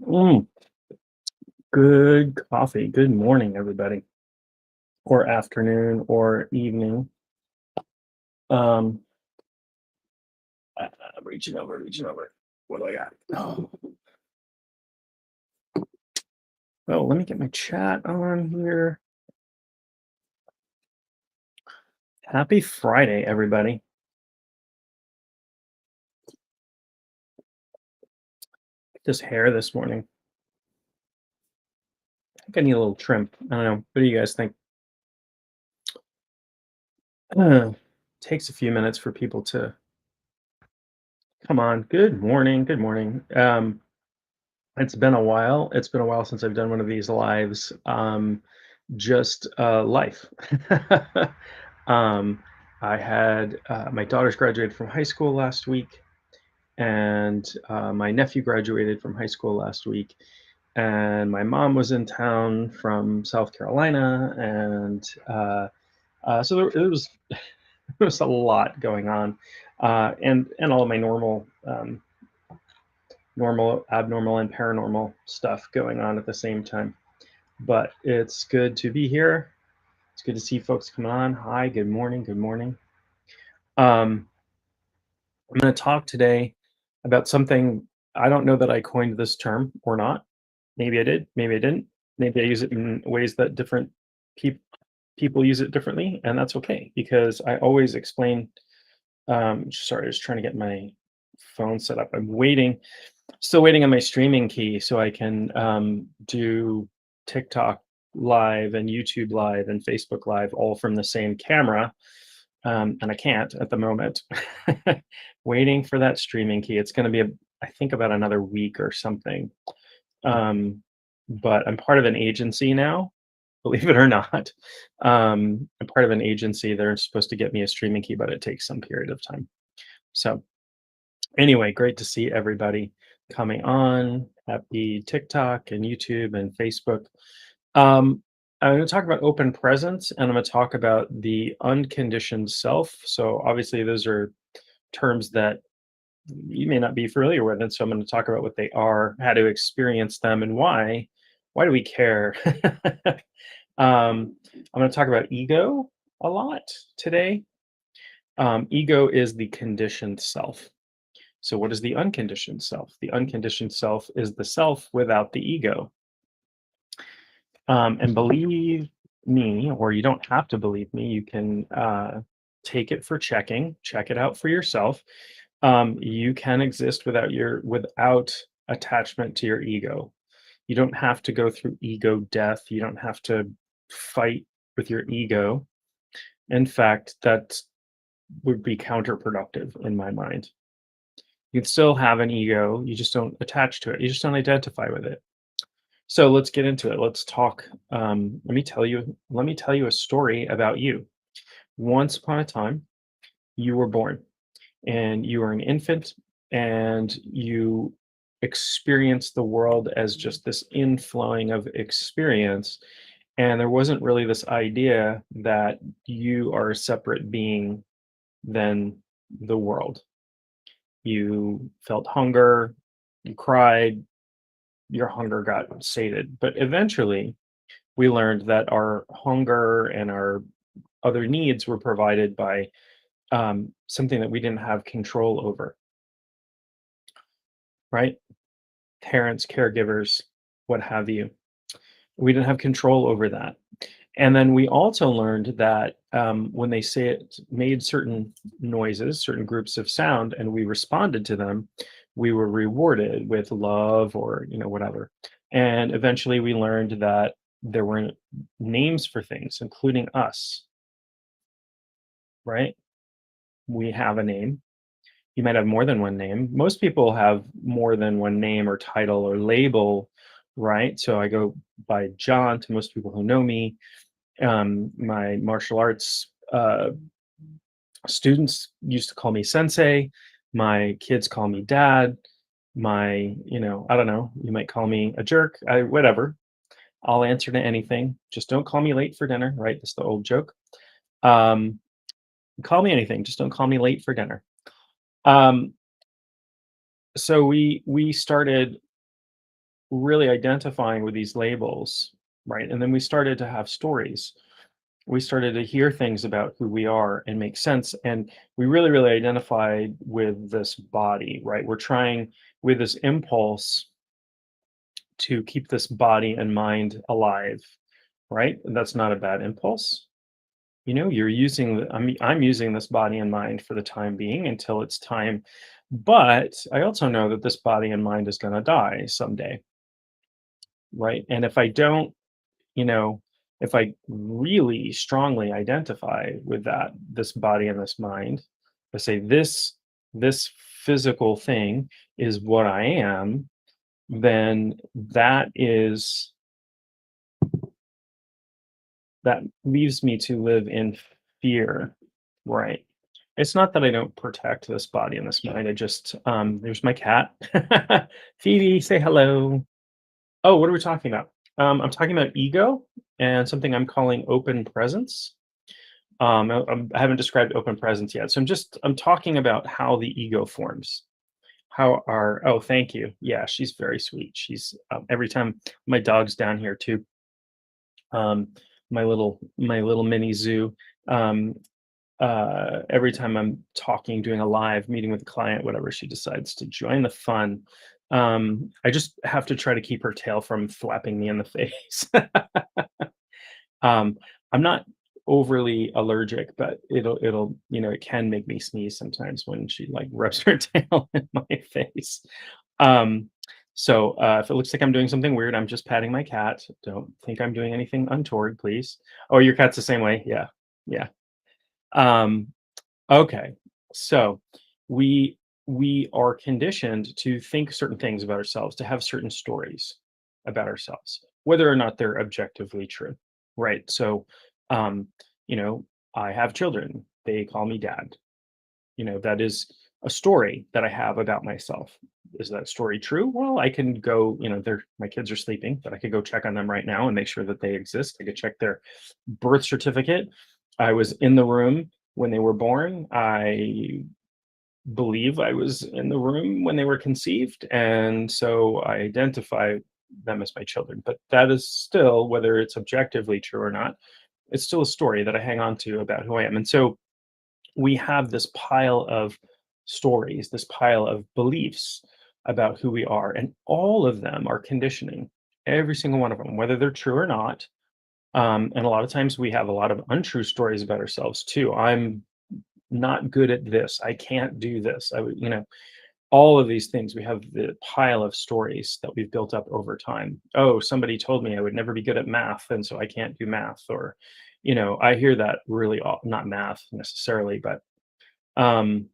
Mm, good coffee. Good morning, everybody, or afternoon, or evening. Um, I'm reaching over, reaching over. What do I got? Oh, let me get my chat on here. Happy Friday, everybody. This hair this morning. I think I need a little trim. I don't know. What do you guys think? Uh, Takes a few minutes for people to come on. Good morning. Good morning. It's been a while. It's been a while since I've done one of these lives. Just life. um, I had my daughters graduated from high school last week, and my nephew graduated from high school last week, and my mom was in town from South Carolina, and so it was there was a lot going on, and all of my normal, abnormal, and paranormal stuff going on at the same time. But it's good to be here. It's good to see folks coming on. Hi, good morning. Good morning. Um, I'm going to talk today about something. I don't know that I coined this term or not. Maybe I did. Maybe I didn't. Maybe I use it in ways that different peop people use it differently, and that's okay because I always explain. Sorry, I was trying to get my phone set up. I'm waiting, still waiting on my streaming key so I can do TikTok live and YouTube live and Facebook live all from the same camera. And I can't at the moment. Waiting for that streaming key. It's going to be, I think, about another week or something. Um, but I'm part of an agency now, believe it or not. I'm part of an agency. They're supposed to get me a streaming key, but it takes some period of time. So, anyway, great to see everybody coming on. Happy TikTok and YouTube and Facebook. Um, I'm going to talk about open presence and I'm going to talk about the unconditioned self. So, obviously, those are terms that you may not be familiar with. And so, I'm going to talk about what they are, how to experience them, and why. Why do we care? I'm going to talk about ego a lot today. Ego is the conditioned self. So, what is the unconditioned self? The unconditioned self is the self without the ego. And believe me, or you don't have to believe me, you can take it for checking, check it out for yourself. You can exist without attachment to your ego. You don't have to go through ego death. You don't have to fight with your ego. In fact, that would be counterproductive in my mind. You can still have an ego, you just don't attach to it. You just don't identify with it. So let's get into it. Let's talk. Let me tell you a story about you. Once upon a time, you were born and you were an infant and you experienced the world as just this inflowing of experience. And there wasn't really this idea that you are a separate being than the world. You felt hunger, you cried, your hunger got sated. But eventually, we learned that our hunger and our other needs were provided by something that we didn't have control over, right? Parents, caregivers, what have you. We didn't have control over that. And then we also learned that when they say it made certain noises, certain groups of sound, and we responded to them, we were rewarded with love or whatever. And eventually, we learned that there were names for things, including us. Right? We have a name. You might have more than one name. Most people have more than one name or title or label, right? So I go by John to most people who know me. My martial arts students used to call me sensei. My kids call me dad. I don't know, you might call me a jerk. Whatever. I'll answer to anything. Just don't call me late for dinner, right? That's the old joke. Um, call me anything. Just don't call me late for dinner. Um, so we started really identifying with these labels, right? And then we started to have stories. We started to hear things about who we are and make sense. And we really, really identified with this body, right? We're trying with this impulse to keep this body and mind alive, right? And that's not a bad impulse. You're using I'm using this body and mind for the time being until it's time. But I also know that this body and mind is going to die someday, right? And if I don't, you know, if I really strongly identify with that, this body and this mind, I say this physical thing is what I am, then that leaves me to live in fear, right? It's not that I don't protect this body and this mind. I just there's my cat. Phoebe, say hello. Oh, what are we talking about? I'm talking about ego and something I'm calling open presence. I haven't described open presence yet, so I'm talking about how the ego forms. How our Oh, thank you. Yeah, she's very sweet. She's every time my dog's down here too. Um, my little mini zoo. Um, every time I'm talking, doing a live meeting with a client, whatever, she decides to join the fun. I just have to try to keep her tail from flapping me in the face. Um, I'm not overly allergic, but it can make me sneeze sometimes when she like rubs her tail in my face. Um, so if it looks like I'm doing something weird, I'm just patting my cat. Don't think I'm doing anything untoward, please. Oh, your cat's the same way. Yeah. Yeah. Um, Okay. So we we are conditioned to think certain things about ourselves, to have certain stories about ourselves, whether or not they're objectively true. Right. So um, you know, I have children. They call me dad. That is a story that I have about myself. Is that story true? Well, I can go, they're my kids are sleeping, but I could go check on them right now and make sure that they exist. I could check their birth certificate. I was in the room when they were born. I believe I was in the room when they were conceived. And so I identify them as my children. But that is still, whether it's objectively true or not, it's still a story that I hang on to about who I am. And so we have this pile of stories, this pile of beliefs about who we are, and all of them are conditioning. Every single one of them, whether they're true or not. And a lot of times we have a lot of untrue stories about ourselves too. I'm not good at this. I can't do this. All of these things. We have the pile of stories that we've built up over time. Oh, somebody told me I would never be good at math, and so I can't do math. Or, I hear that really, not math necessarily, but um,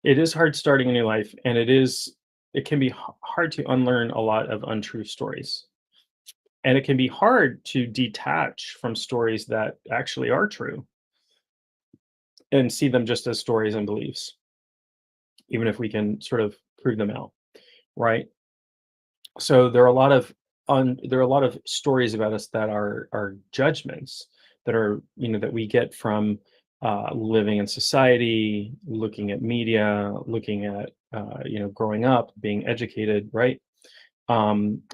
it is hard starting a new life, and it can be hard to unlearn a lot of untrue stories. And it can be hard to detach from stories that actually are true and see them just as stories and beliefs, even if we can sort of prove them out, right? So there are a lot of stories about us that are judgments that are that we get from living in society, looking at media, looking at growing up, being educated, right?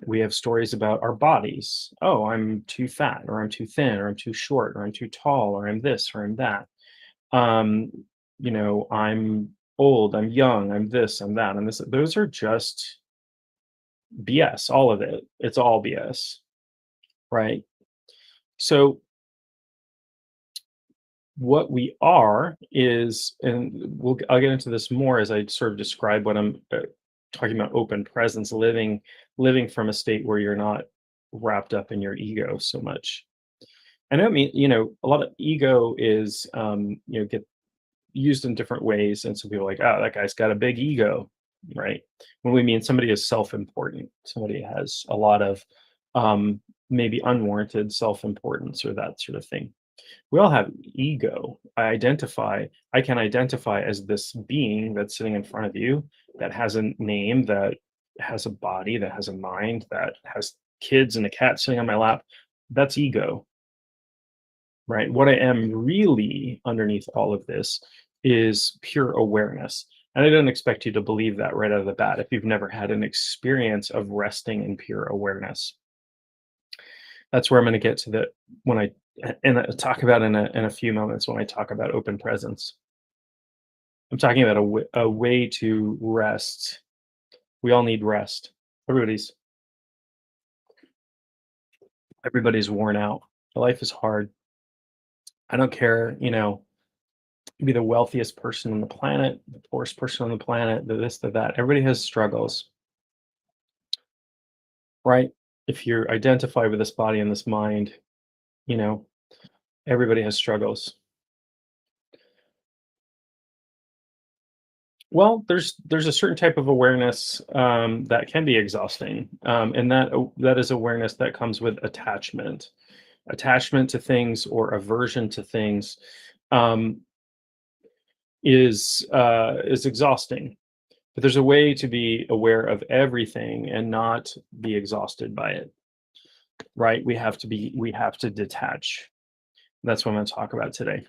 We have stories about our bodies. Oh, I'm too fat, or I'm too thin, or I'm too short, or I'm too tall, or I'm this, or I'm that. Um, I'm old, I'm young, I'm this, I'm that, and this. Those are just BS, all of it. It's all BS, right? So what we are is, and I'll get into this more as I sort of describe what I'm talking about: open presence, living from a state where you're not wrapped up in your ego so much. I know, a lot of ego is, get used in different ways, and some people are like, oh, that guy's got a big ego, right? When we mean somebody is self-important, somebody has a lot of maybe unwarranted self-importance or that sort of thing. We all have ego. I can identify as this being that's sitting in front of you, that has a name, that has a body, that has a mind, that has kids and a cat sitting on my lap. That's ego, right? What I am really underneath all of this is pure awareness. And I don't expect you to believe that right out of the bat if you've never had an experience of resting in pure awareness. That's where I'm going to get to the when I and I talk about in a few moments when I talk about open presence. I'm talking about a way to rest. We all need rest. Everybody's everybody's worn out. Life is hard. I don't care, be the wealthiest person on the planet, the poorest person on the planet, the this, the that. Everybody has struggles, right? If you're identified with this body and this mind, you know, everybody has struggles. Well, there's a certain type of awareness that can be exhausting, and that is awareness that comes with attachment to things or aversion to things, um, is exhausting. But there's a way to be aware of everything and not be exhausted by it, right? We have to detach. That's what I'm going to talk about today.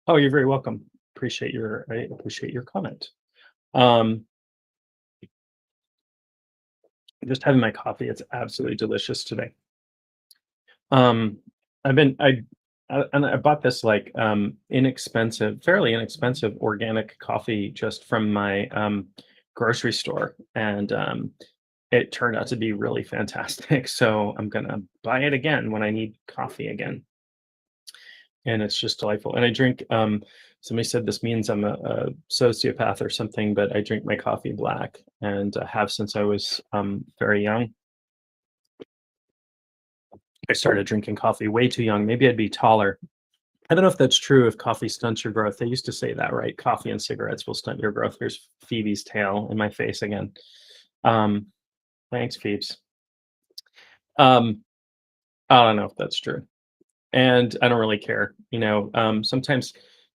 Oh, you're very welcome. I appreciate your comment. Um, just having my coffee. It's absolutely delicious today. Um, I've been and I bought this like fairly inexpensive organic coffee just from my grocery store, and it turned out to be really fantastic. So I'm gonna buy it again when I need coffee again, and it's just delightful. And I drink. Somebody said this means I'm a sociopath or something, but I drink my coffee black and have since I was very young. I started drinking coffee way too young. Maybe I'd be taller. I don't know if that's true if coffee stunts your growth. They used to say that, right? Coffee and cigarettes will stunt your growth. There's Phoebe's tail in my face again. Um, thanks, Phoebes. Um, I don't know if that's true. And I don't really care.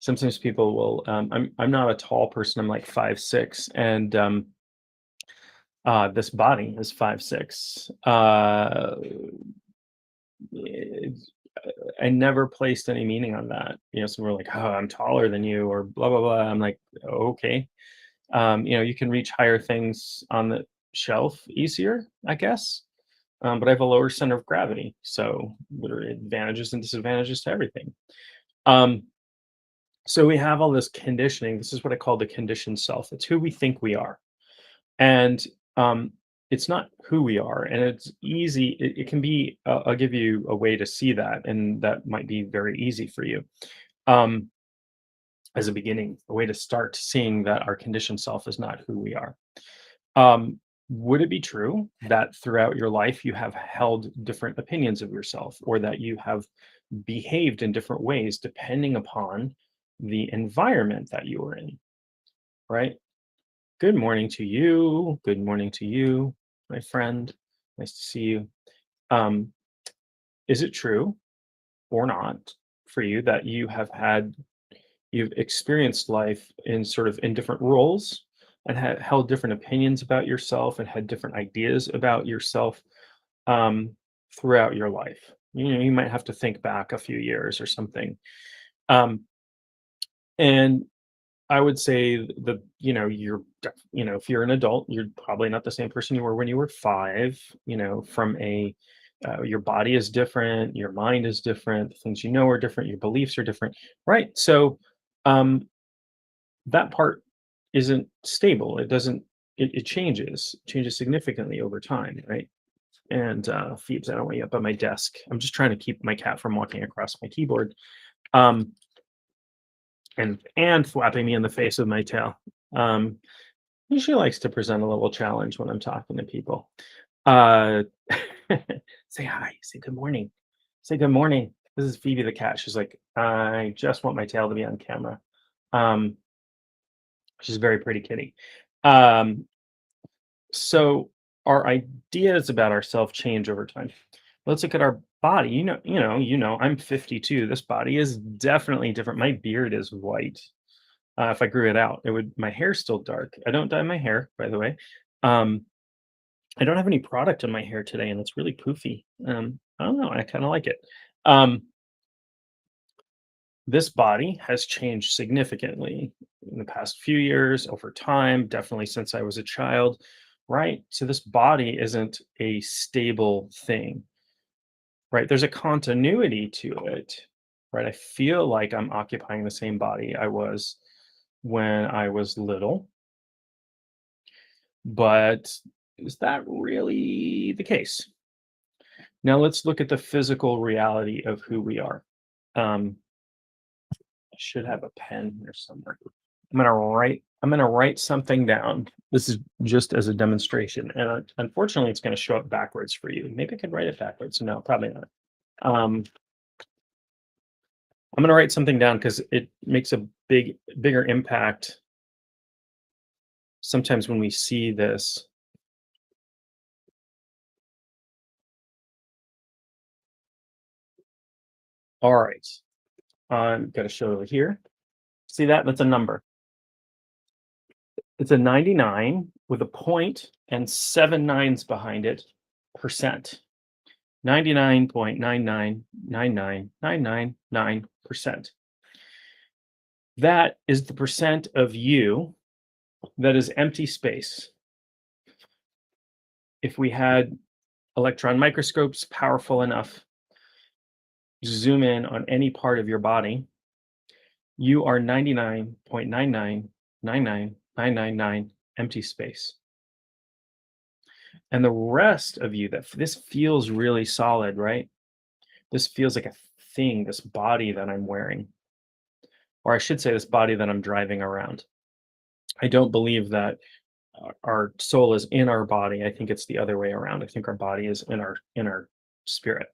Sometimes people will I'm not a tall person. I'm like 5'6", and this body is 5'6". I never placed any meaning on that. Some were like, "Oh, I'm taller than you," or blah blah blah. I'm like, okay. You can reach higher things on the shelf easier, I guess. But I have a lower center of gravity, so there are advantages and disadvantages to everything. Um, so we have all this conditioning. This is what I call the conditioned self. It's who we think we are, and um, it's not who we are. And it's easy. It can be. I'll give you a way to see that, and that might be very easy for you. Um, as a beginning, a way to start seeing that our conditioned self is not who we are. Um, would it be true that throughout your life you have held different opinions of yourself, or that you have behaved in different ways depending upon the environment that you were in, right? Good morning to you. Good morning to you, my friend. Nice to see you. Um, is it true or not for you that you've experienced life in sort of in different roles and had held different opinions about yourself and had different ideas about yourself um, throughout your life? You might have to think back a few years or something. Um, and I would say that, if you're an adult, you're probably not the same person you were when you were five. Your body is different, your mind is different, the things you know are different, your beliefs are different, right? So, um, that part isn't stable. It changes significantly over time, right? And Phoebes, I don't want you up on my desk. I'm just trying to keep my cat from walking across my keyboard. Um, and flapping me in the face with my tail. Um, she likes to present a little challenge when I'm talking to people. Uh, say hi, say good morning, say good morning. This is Phoebe the cat. She's like, I just want my tail to be on camera. Um, she's a very pretty kitty. Um, so our ideas about ourselves change over time. Let's look at our body. I'm 52. This body is definitely different. My beard is white. If I grew it out, it would. My hair's still dark. I don't dye my hair, by the way. Um, I don't have any product in my hair today, and it's really poofy. I don't know. I kind of like it. Um, This body has changed significantly in the past few years, over time, definitely since I was a child, right? So this body isn't a stable thing, right? There's a continuity to it, right? I feel like I'm occupying the same body I was when I was little, but is that really the case? Now let's look at the physical reality of who we are. Um, I should have a pen here somewhere. I'm gonna write something down. This is just as a demonstration, and unfortunately, it's gonna show up backwards for you. Maybe I could write it backwards. No, probably not. Um, I'm gonna write something down because it makes a bigger impact sometimes when we see this. All right, I'm gonna show it here. See that? That's a number. It's a 99 with a point and seven nines behind it percent. 99.9999999%. That is the percent of you that is empty space. If we had electron microscopes powerful enough to zoom in on any part of your body, you are 99.9999999 empty space. And the rest of you, that this feels really solid, right? This feels like a thing, this body that I'm wearing, or I should say, this body that I'm driving around. I don't believe that our soul is in our body. I think it's the other way around. I think our body is in our spirit.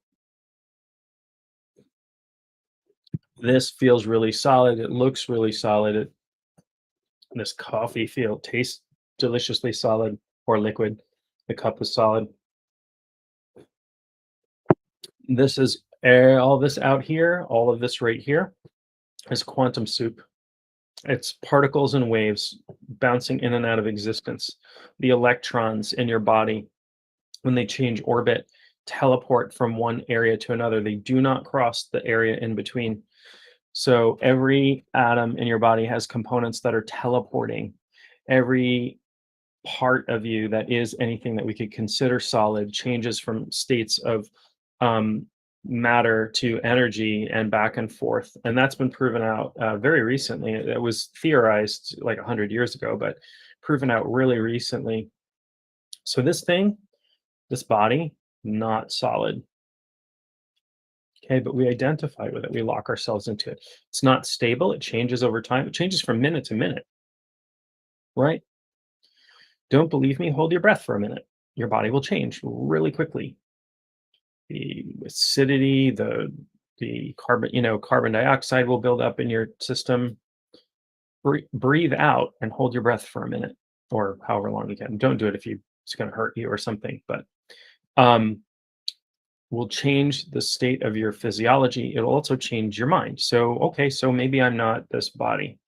This feels really solid. It looks really solid. This coffee tastes deliciously solid or liquid. The cup is solid. This is all this out here. All of this right here is quantum soup. It's particles and waves bouncing in and out of existence. The electrons in your body, when they change orbit, teleport from one area to another. They do not cross the area in between. So every atom in your body has components that are teleporting. Every part of you that is anything that we could consider solid changes from states of um, matter to energy and back and forth. And that's been proven out very recently. It was theorized like 100 years ago, but proven out really recently. So this body, not solid. Okay, but we identify with it. We lock ourselves into it. It's not stable. It changes over time. It changes from minute to minute, right? Don't believe me? Hold your breath for a minute. Your body will change really quickly. The acidity, the carbon, carbon dioxide will build up in your system. Breathe out and hold your breath for a minute or however long you can. Don't do it if it's going to hurt you or something, but um, will change the state of your physiology. It'll also change your mind. So, okay, so maybe I'm not this body,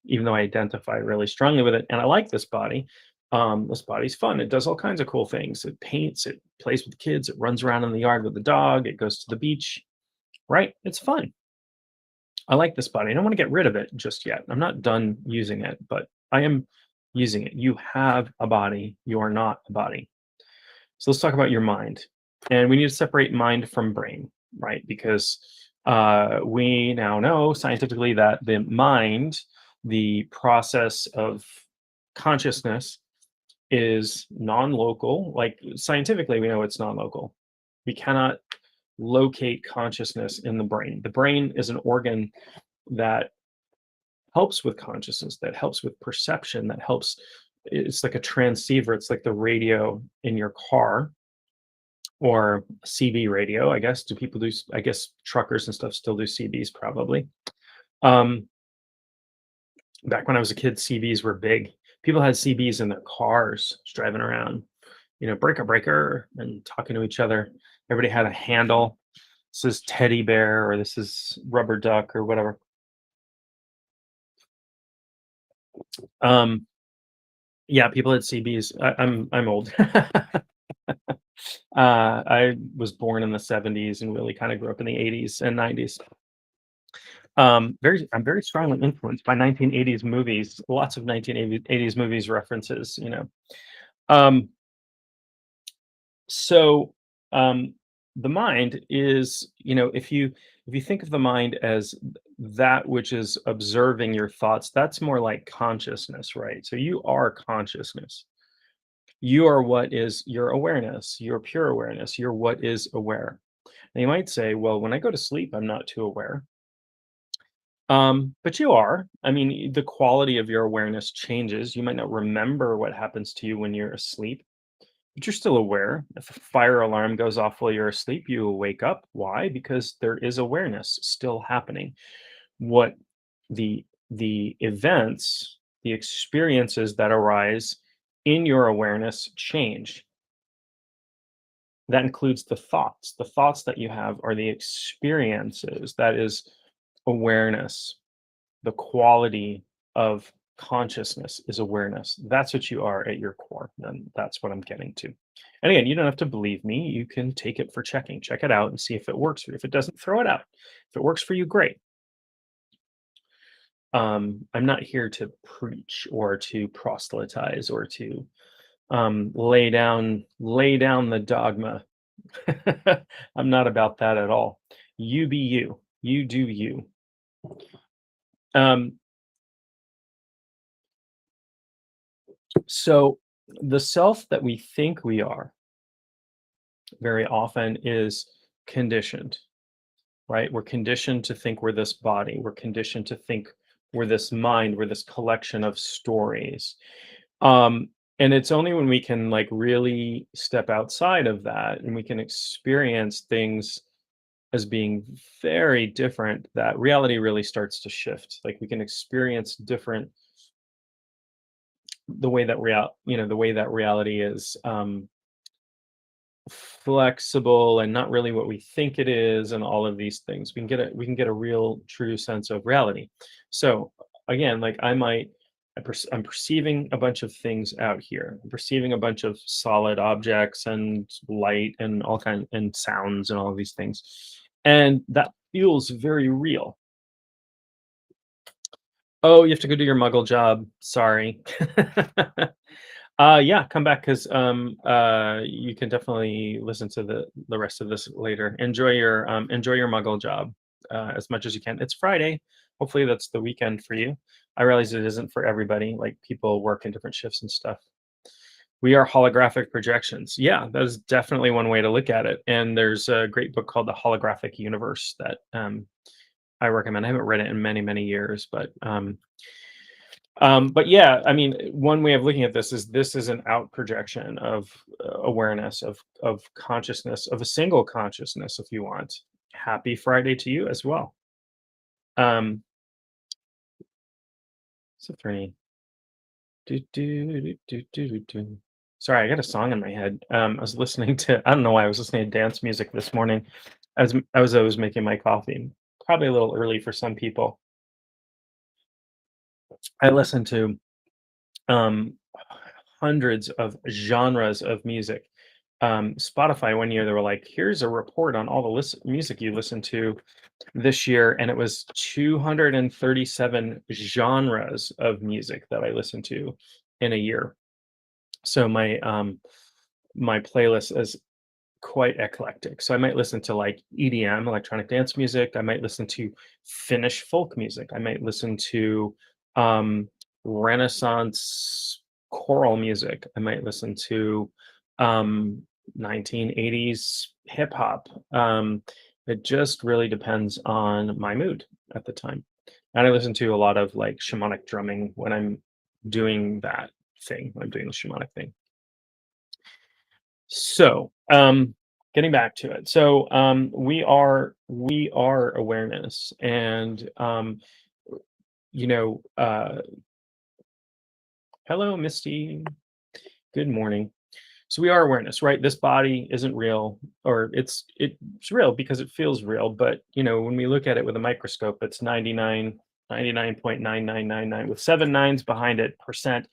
even though I identify really strongly with it. And I like this body. This body's fun. It does all kinds of cool things. It paints, it plays with kids, it runs around in the yard with the dog, it goes to the beach, right? It's fun. I like this body. I don't want to get rid of it just yet. I'm not done using it, but I am using it. You have a body. You are not a body. So let's talk about your mind. And we need to separate mind from brain, right? Because we now know scientifically that the mind, the process of consciousness, is non-local. Like scientifically, we know it's non-local. We cannot locate consciousness in the brain. The brain is an organ that helps with consciousness, that helps with perception, that helps. It's like a transceiver. It's like the radio in your car or CB radio, I guess. Do people do? I guess truckers and stuff still do CBs probably. Um, Back when I was a kid, CBs were big. People had CBs in their cars, just driving around, breaker, breaker, and talking to each other. Everybody had a handle. This is teddy bear, or this is rubber duck, or whatever. Um, yeah, people had CBs. I'm old. I was born in the 70s and really kind of grew up in the 80s and 90s. I'm very strongly influenced by 1980s movies, lots of 1980s movies references, you know. Um, so um, the mind is, you know, if you think of the mind as that which is observing your thoughts, that's more like consciousness, right? So you are consciousness. You are what is your awareness, your pure awareness, you're what is aware. And you might say, well, when I go to sleep, I'm not too aware. But you are. I mean, the quality of your awareness changes. You might not remember what happens to you when you're asleep, but you're still aware. If a fire alarm goes off while you're asleep, you will wake up. Why? Because there is awareness still happening. What the events, the experiences that arise in your awareness change. That includes the thoughts. The thoughts that you have are the experiences. That is awareness. The quality of consciousness is awareness. That's what you are at your core. And that's what I'm getting to. And again, you don't have to believe me. You can take it for checking. Check it out and see if it works for you. If it doesn't, throw it out. If it works for you, great. I'm not here to preach or to proselytize or to lay down the dogma. I'm not about that at all. You be you. You do you. Um, so the self that we think we are very often is conditioned, right? We're conditioned to think we're this body. We're conditioned to think we're this mind. We're this collection of stories. Um, and it's only when we can like really step outside of that and we can experience things as being very different that reality really starts to shift. Like we can experience different the way that the way that reality is flexible and not really what we think it is and all of these things. We can get a real true sense of reality. So again, like I'm perceiving a bunch of things out here. I'm perceiving a bunch of solid objects and light and all kind and sounds and all of these things. And that feels very real. Oh, you have to go do your muggle job. Sorry. Yeah, come back because you can definitely listen to the rest of this later. Enjoy your muggle job as much as you can. It's Friday. Hopefully that's the weekend for you. I realize it isn't for everybody. Like people work in different shifts and stuff. We are holographic projections. Yeah, that is definitely one way to look at it. And there's a great book called The Holographic Universe that I recommend. I haven't read it in many, many years, but yeah, I mean, one way of looking at this is an out projection of awareness, of consciousness, of a single consciousness, if you want. Happy Friday to you as well. Um, so for any, do, do, do, do, do, do, do. Sorry, I got a song in my head. I was listening to, I don't know why I was listening to dance music this morning as I was making my coffee. Probably a little early for some people. I listen to um, hundreds of genres of music. Spotify one year they were like, "Here's a report on all the music you listened to this year," and it was 237 genres of music that I listened to in a year. So my playlist is quite eclectic. So I might listen to like EDM, electronic dance music. I might listen to Finnish folk music. I might listen to um, Renaissance choral music. I might listen to um, 1980s hip hop. It just really depends on my mood at the time. And I listen to a lot of like shamanic drumming when I'm doing that thing. When I'm doing the shamanic thing. So, getting back to it. So, we are awareness, and you know, hello, Misty. Good morning. So we are awareness, right? This body isn't real, or it's real because it feels real. But you know, when we look at it with a microscope, it's 99.9999 with seven nines behind it percent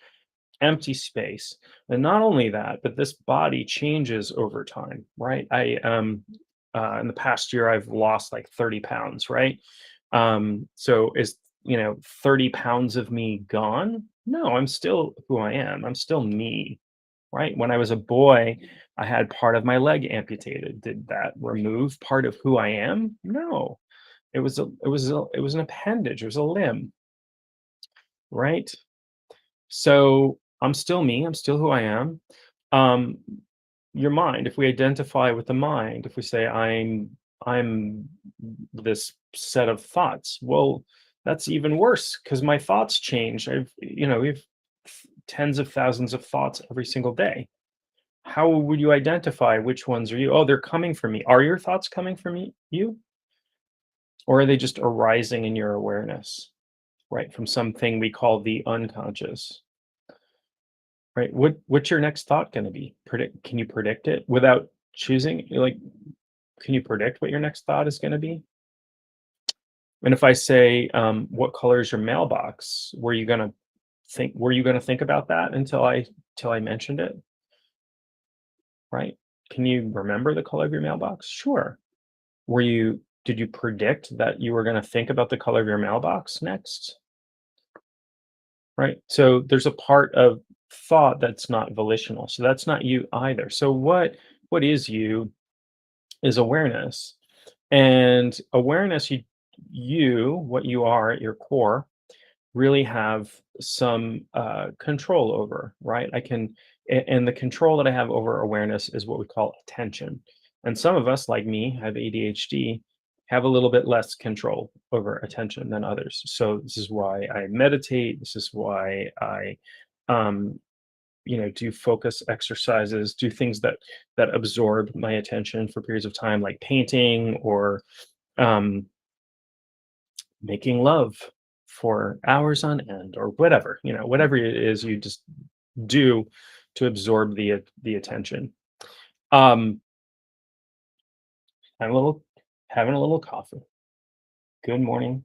empty space. And not only that, but this body changes over time, right? I In the past year I've lost like 30 pounds, right? So is, 30 pounds of me gone? No, I'm still who I am. I'm still me, right? When I was a boy, I had part of my leg amputated. Did that remove part of who I am? No. It was an appendage. It was a limb, right? So I'm still me. I'm still who I am. Um, your mind, if we identify with the mind, if we say I'm this set of thoughts, well, that's even worse because my thoughts change. We have tens of thousands of thoughts every single day. How would you identify which ones are you? Oh, they're coming from me. Are your thoughts coming from you, or are they just arising in your awareness, right, from something we call the unconscious? Right. What's your next thought gonna be? Can you predict it without choosing? Like, can you predict what your next thought is gonna be? And if I say, "What color is your mailbox?" Were you gonna think about that till I mentioned it, right? Can you remember the color of your mailbox? Sure. Did you predict that you were gonna think about the color of your mailbox next? Right? So there's a part of thought that's not volitional. So that's not you either. So what is you is awareness. And awareness, what you are at your core, really have some control over, right? And the control that I have over awareness is what we call attention. And some of us, like me, have ADHD, have a little bit less control over attention than others. So this is why I meditate. This is why I um, do focus exercises, do things that absorb my attention for periods of time, like painting or um, making love for hours on end, or whatever, whatever it is you just do to absorb the attention. Um, I'm a little having a little coffee. Good morning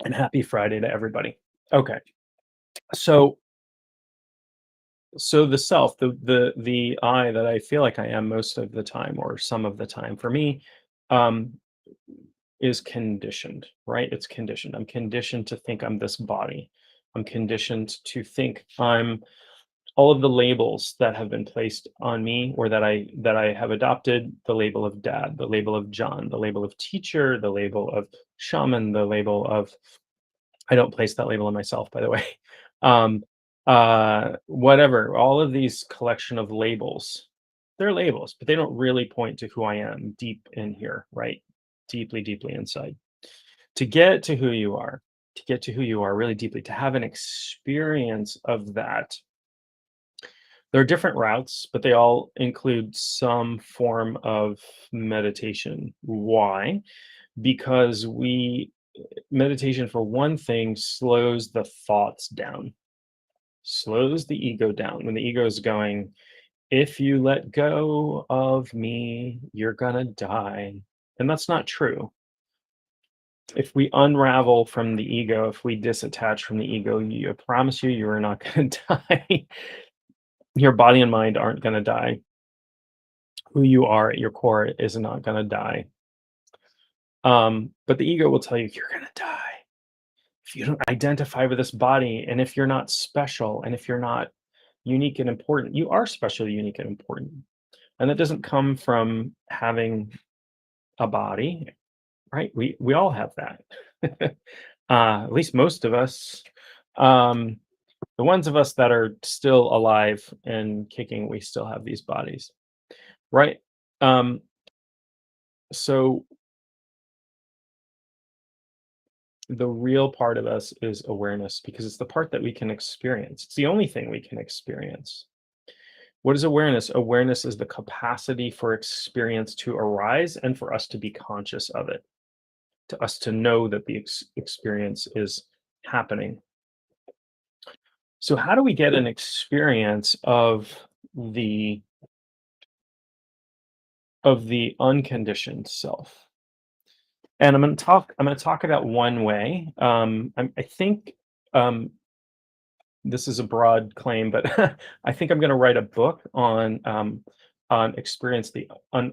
and happy Friday to everybody. Okay, so the self, the I that I feel like I am most of the time, or some of the time, for me, um, is conditioned, right? It's conditioned. I'm conditioned to think I'm this body. I'm conditioned to think I'm all of the labels that have been placed on me, or that I have adopted: the label of dad, the label of John, the label of teacher, the label of shaman, the label of, I don't place that label on myself, by the way. Um, whatever, all of these collection of labels, they're labels, but they don't really point to who I am deep in here, right? Deeply, deeply inside. To get to who you are, to get to who you are really deeply, to have an experience of that, there are different routes, but they all include some form of meditation. Why? Because meditation, for one thing, slows the thoughts down, slows the ego down. When the ego is going, if you let go of me, you're gonna die. And that's not true. If we unravel from the ego, if we disattach from the ego, I promise you, you are not gonna die. Your body and mind aren't gonna die. Who you are at your core is not gonna die. But the ego will tell you, you're gonna die if you don't identify with this body, and if you're not special, and if you're not unique and important. You are special, unique, and important. And that doesn't come from having a body, right? We all have that. At least most of us. Um, the ones of us that are still alive and kicking, we still have these bodies, right? Um, so the real part of us is awareness, because it's the part that we can experience. It's the only thing we can experience. What is awareness? Awareness is the capacity for experience to arise and for us to be conscious of it, to us to know that the experience is happening. So, how do we get an experience the of the unconditioned self? And I'm going to talk about one way. I think um, this is a broad claim, but I think I'm going to write a book on on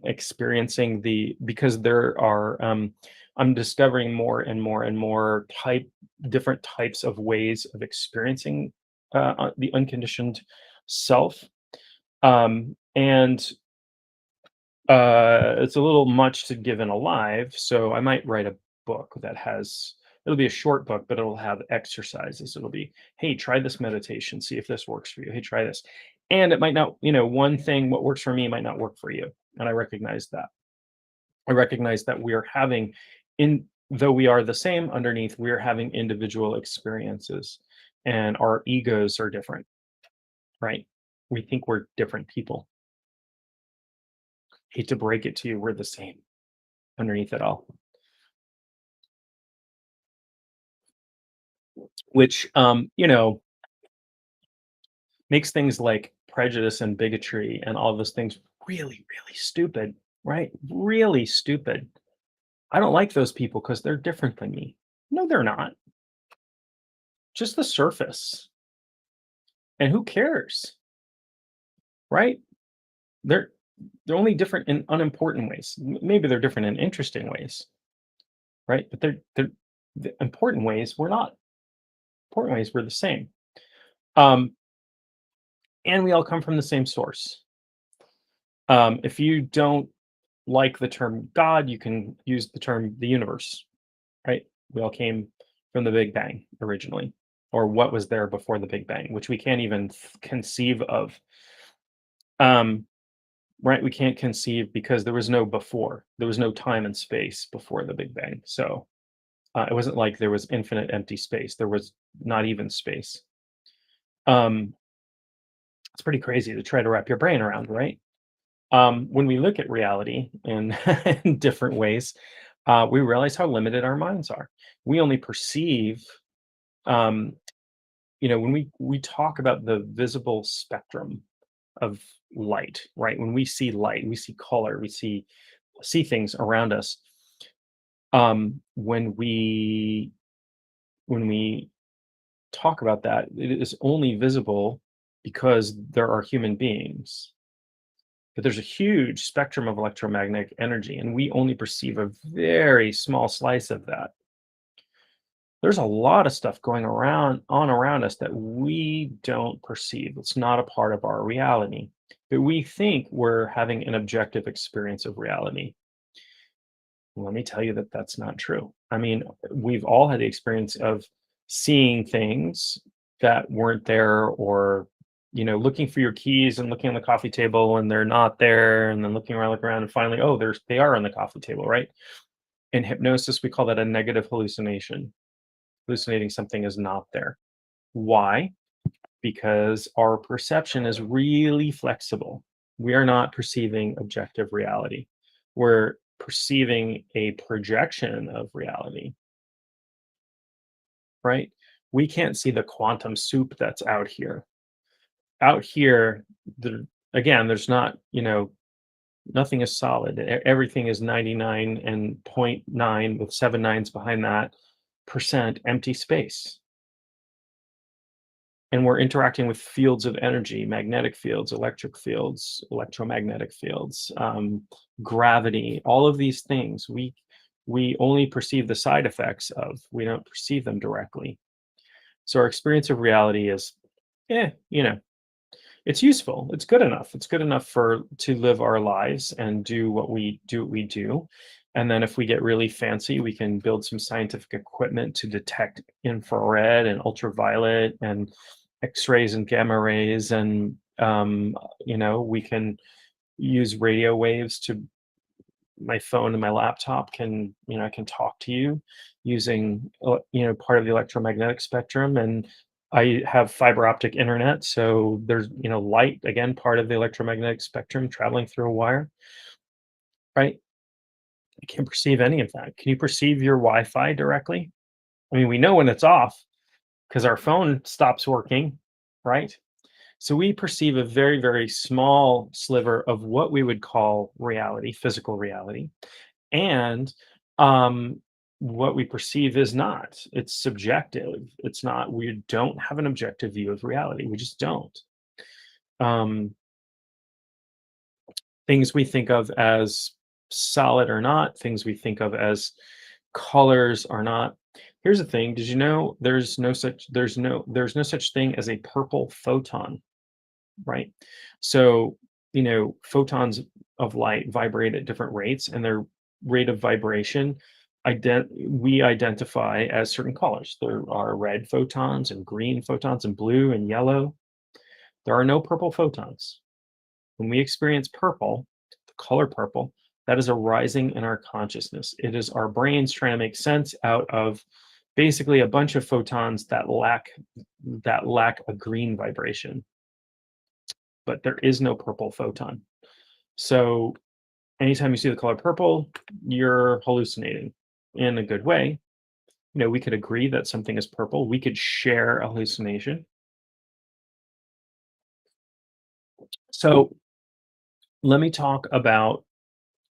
experiencing the because there are I'm discovering more and more and more different types of ways of experiencing the unconditioned self. And it's a little much to give in a live, so I might write a book that has it'll be a short book, but it'll have exercises. It'll be, hey, try this meditation, see if this works for you. Hey, try this. And it might not, one thing, what works for me might not work for you. And I recognize that. I recognize that we are having though we are the same underneath, we are having individual experiences and our egos are different, right? We think we're different people. Hate to break it to you, we're the same underneath it all. Which makes things like prejudice and bigotry and all those things really, really stupid, right? Really stupid. I don't like those people because they're different than me. No, they're not. Just the surface. And who cares? Right? They're they're only different in unimportant ways. Maybe they're different in interesting ways, right? But they're the important ways we're not. Important ways we're the same. Um, and we all come from the same source. If you don't like the term God, you can use the term the universe, right? We all came from the Big Bang originally, or what was there before the Big Bang, which we can't even conceive of. Um, right? We can't conceive because there was no before. There was no time and space before the Big Bang. So it wasn't like there was infinite empty space. There was not even space. Um, it's pretty crazy to try to wrap your brain around, right? When we look at reality in, in different ways, we realize how limited our minds are. We only perceive, um, when we talk about the visible spectrum of light, right? When we see light, we see color, we see things around us. When we talk about that, it is only visible because there are human beings. But there's a huge spectrum of electromagnetic energy, and we only perceive a very small slice of that. There's a lot of stuff going around us that we don't perceive. It's not a part of our reality. But we think we're having an objective experience of reality. Let me tell you that that's not true. I mean, we've all had the experience of seeing things that weren't there, or looking for your keys and looking on the coffee table and they're not there, and then looking around and finally, oh, they are on the coffee table, right? In hypnosis, we call that a negative hallucination. Hallucinating something is not there. Why? Because our perception is really flexible. We are not perceiving objective reality. We're perceiving a projection of reality, right? We can't see the quantum soup that's out here. Out here, again, there's not, nothing is solid. Everything is 99 and point 0.9 with seven nines behind that percent empty space. And we're interacting with fields of energy, magnetic fields, electric fields, electromagnetic fields, gravity, all of these things we only perceive the side effects of. We don't perceive them directly. So our experience of reality is, eh, you know, it's useful. It's good enough. It's good enough for to live our lives and do what we do. And then if we get really fancy, we can build some scientific equipment to detect infrared and ultraviolet and X-rays and gamma rays, and we can use radio waves to my phone and my laptop can, I can talk to you using, part of the electromagnetic spectrum. And I have fiber optic internet. So there's, light, again, part of the electromagnetic spectrum traveling through a wire, right? I can't perceive any of that. Can you perceive your Wi-Fi directly? I mean, we know when it's off because our phone stops working, right? So we perceive a very, very small sliver of what we would call reality, physical reality. And what we perceive is not. It's subjective. It's not. We don't have an objective view of reality. We just don't. Um, things we think of as solid are not, things we think of as colors are not. Here's the thing, did you know there's no such thing as a purple photon, right? So, photons of light vibrate at different rates, and their rate of vibration we identify as certain colors. There are red photons and green photons and blue and yellow. There are no purple photons. When we experience purple, the color purple, that is arising in our consciousness. It is our brains trying to make sense out of basically a bunch of photons that lack a green vibration, but there is no purple photon. So anytime you see the color purple, you're hallucinating in a good way. We could agree that something is purple. We could share a hallucination. So let me talk about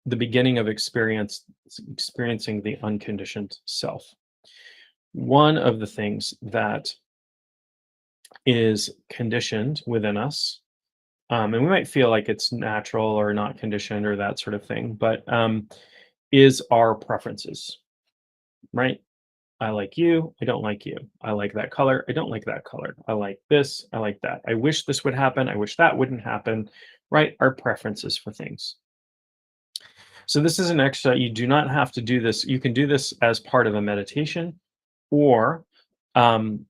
the beginning of experiencing the unconditioned self. One of the things that is conditioned within us, and we might feel like it's natural or not conditioned or that sort of thing, but is our preferences, right? I like you, I don't like you. I like that color, I don't like that color. I like this, I like that. I wish this would happen, I wish that wouldn't happen, right? Our preferences for things. So this is an exercise. You do not have to do this. You can do this as part of a meditation, or um,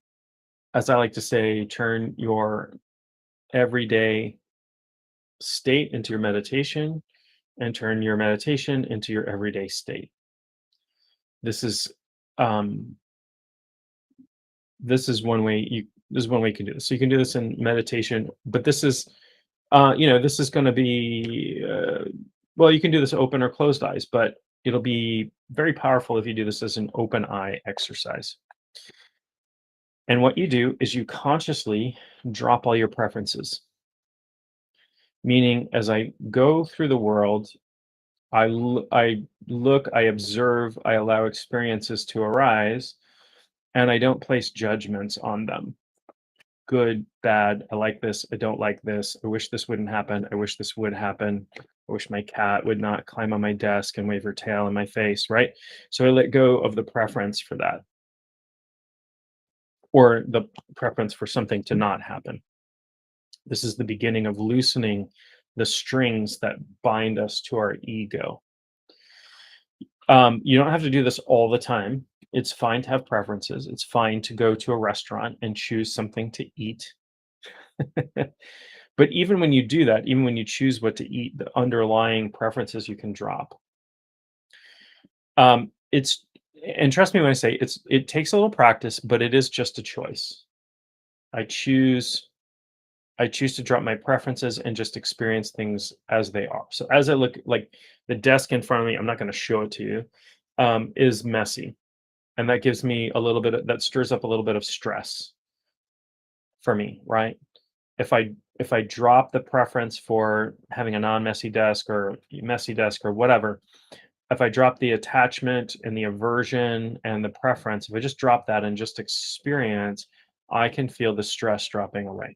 as I like to say, turn your everyday state into your meditation and turn your meditation into your everyday state. This is um, this is one way you can do this. So you can do this in meditation, but this is going to be well, you can do this open or closed eyes, but it'll be very powerful if you do this as an open eye exercise. And what you do is you consciously drop all your preferences, meaning as I go through the world, I look, I observe, I allow experiences to arise, and I don't place judgments on them. Good, bad, I like this, I don't like this, I wish this wouldn't happen, I wish this would happen, I wish my cat would not climb on my desk and wave her tail in my face, right? So I let go of the preference for that, or the preference for something to not happen. This is the beginning of loosening the strings that bind us to our ego. You don't have to do this all the time. It's fine to have preferences. It's fine to go to a restaurant and choose something to eat. But even when you do that, even when you choose what to eat, the underlying preferences you can drop. It's and trust me when I say it takes a little practice, but it is just a choice. I choose I choose to drop my preferences and just experience things as they are. So as I look, like the desk in front of me, I'm not going to show it to you, is messy, and that gives me that stirs up a little bit of stress for me, right? If I drop the preference for having a non-messy desk or messy desk or whatever, if I drop the attachment and the aversion and the preference, if I just drop that and just experience, I can feel the stress dropping away.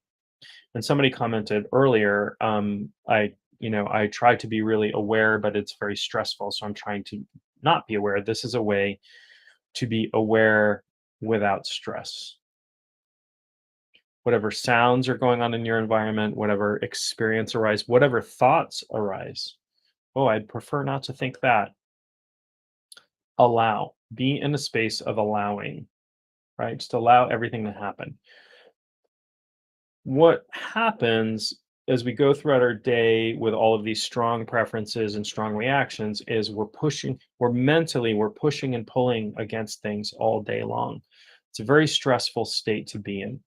And somebody commented earlier, I try to be really aware, but it's very stressful. So I'm trying to not be aware. This is a way to be aware without stress. Whatever sounds are going on in your environment, whatever experience arise, whatever thoughts arise. Oh, I'd prefer not to think that. Allow. Be in a space of allowing, right? Just allow everything to happen. What happens as we go throughout our day with all of these strong preferences and strong reactions is we're pushing and pulling against things all day long. It's a very stressful state to be in,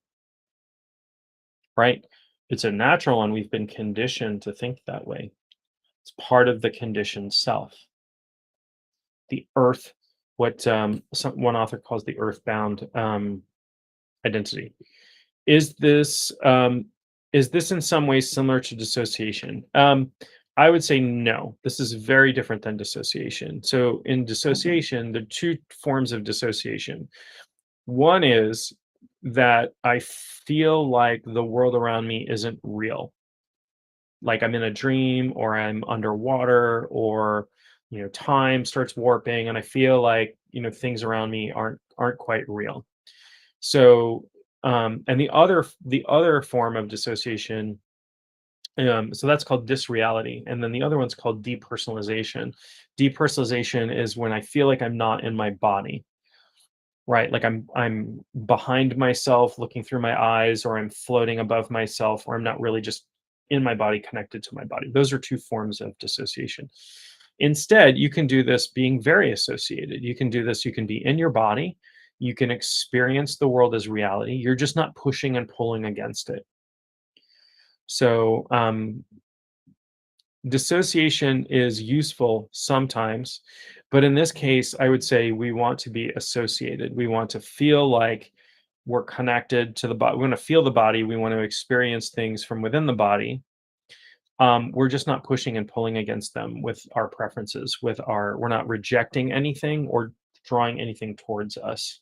right? It's a natural one. We've been conditioned to think that way. It's part of the conditioned self. The earth, what one author calls the earthbound identity. Is this um, is this in some ways similar to dissociation? I would say no. This is very different than dissociation. So in dissociation, there are two forms of dissociation. One is that I feel like the world around me isn't real. like I'm in a dream or I'm underwater, or time starts warping and I feel like things around me aren't quite real. So and the other form of dissociation, so that's called disreality, and then the other one's called depersonalization. Depersonalization is when I feel like I'm not in my body, right? Like I'm behind myself, looking through my eyes, or I'm floating above myself, or I'm not really just in my body, connected to my body. Those are two forms of dissociation. Instead, you can do this being very associated. You can do this, you can be in your body, you can experience the world as reality. You're just not pushing and pulling against it. So, dissociation is useful sometimes, but in this case, I would say we want to be associated. We want to feel like we're connected to the body. We want to feel the body. We want to experience things from within the body. We're just not pushing and pulling against them with our preferences, we're not rejecting anything or drawing anything towards us.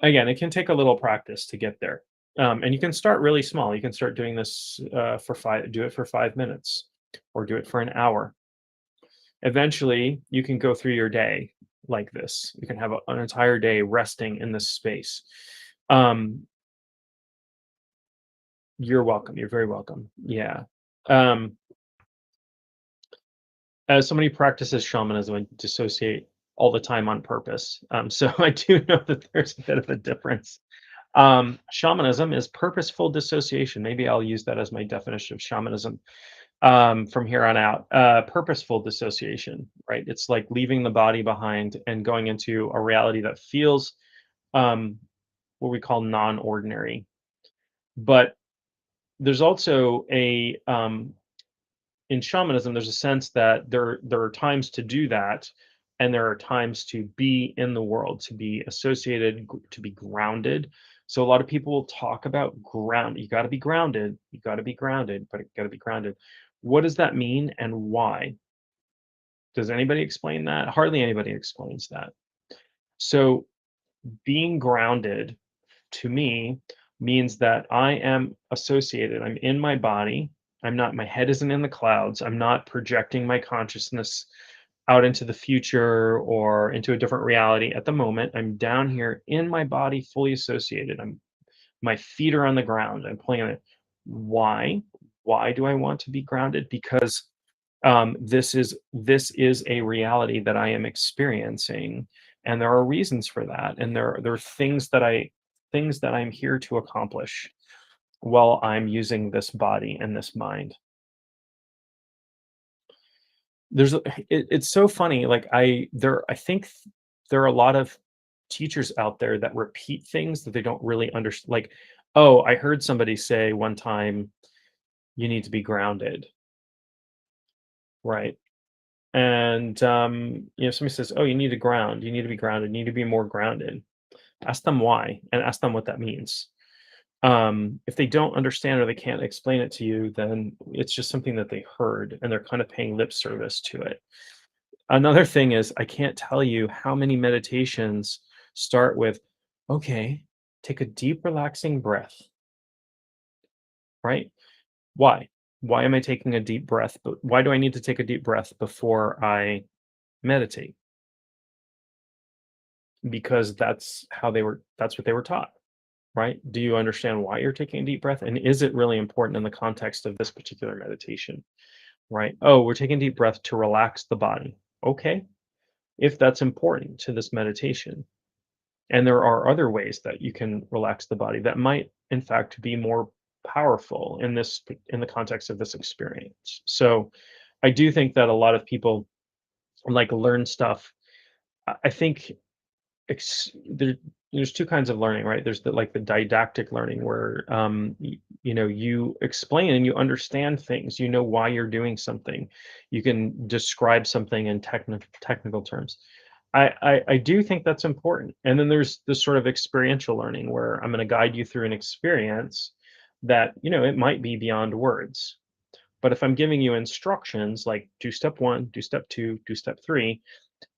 Again, it can take a little practice to get there. And you can start really small. You can start doing this do it for 5 minutes or do it for an hour. Eventually, you can go through your day like this. You can have an entire day resting in this space. Um, you're welcome. You're very welcome. Yeah. Um, as somebody who practices shamanism, I dissociate all the time on purpose. So I do know that there's a bit of a difference. Shamanism is purposeful dissociation. Maybe I'll use that as my definition of shamanism from here on out. Purposeful dissociation, right? It's like leaving the body behind and going into a reality that feels um, what we call non-ordinary. But there's also in shamanism, there's a sense that there are times to do that, and there are times to be in the world, to be associated, to be grounded. So a lot of people will talk about ground. You got to be grounded. You got to be grounded, but you got to be grounded. What does that mean, and why? Does anybody explain that? Hardly anybody explains that. So being grounded to me means that I am associated. I'm in my body. I'm not, my head isn't in the clouds. I'm not projecting my consciousness out into the future or into a different reality at the moment. I'm down here in my body, fully associated. My feet are on the ground. I'm playing it. Why? Why do I want to be grounded? Because this is a reality that I am experiencing, and there are reasons for that, and there are things that I'm here to accomplish while I'm using this body and this mind. It's so funny. Like I think there are a lot of teachers out there that repeat things that they don't really understand. Like, oh, I heard somebody say one time, you need to be grounded, right? And somebody says, "Oh, you need to ground. You need to be grounded. You need to be more grounded." Ask them why, and ask them what that means. If they don't understand or they can't explain it to you, then it's just something that they heard, and they're kind of paying lip service to it. Another thing is, I can't tell you how many meditations start with, "Okay, take a deep, relaxing breath." Right? Why? Why am I taking a deep breath? But why do I need to take a deep breath before I meditate? Because that's what they were taught, right? Do you understand why you're taking a deep breath? And is it really important in the context of this particular meditation, right? Oh, we're taking a deep breath to relax the body. Okay. If that's important to this meditation, and there are other ways that you can relax the body that might, in fact, be more powerful in the context of this experience. So I do think that a lot of people like learn stuff. I think there's two kinds of learning, right? There's the didactic learning where you explain and you understand things, you know why you're doing something, you can describe something in technical terms. I do think that's important. And then there's this sort of experiential learning where I'm going to guide you through an experience that it might be beyond words. But if I'm giving you instructions like do step one, do step two, do step three,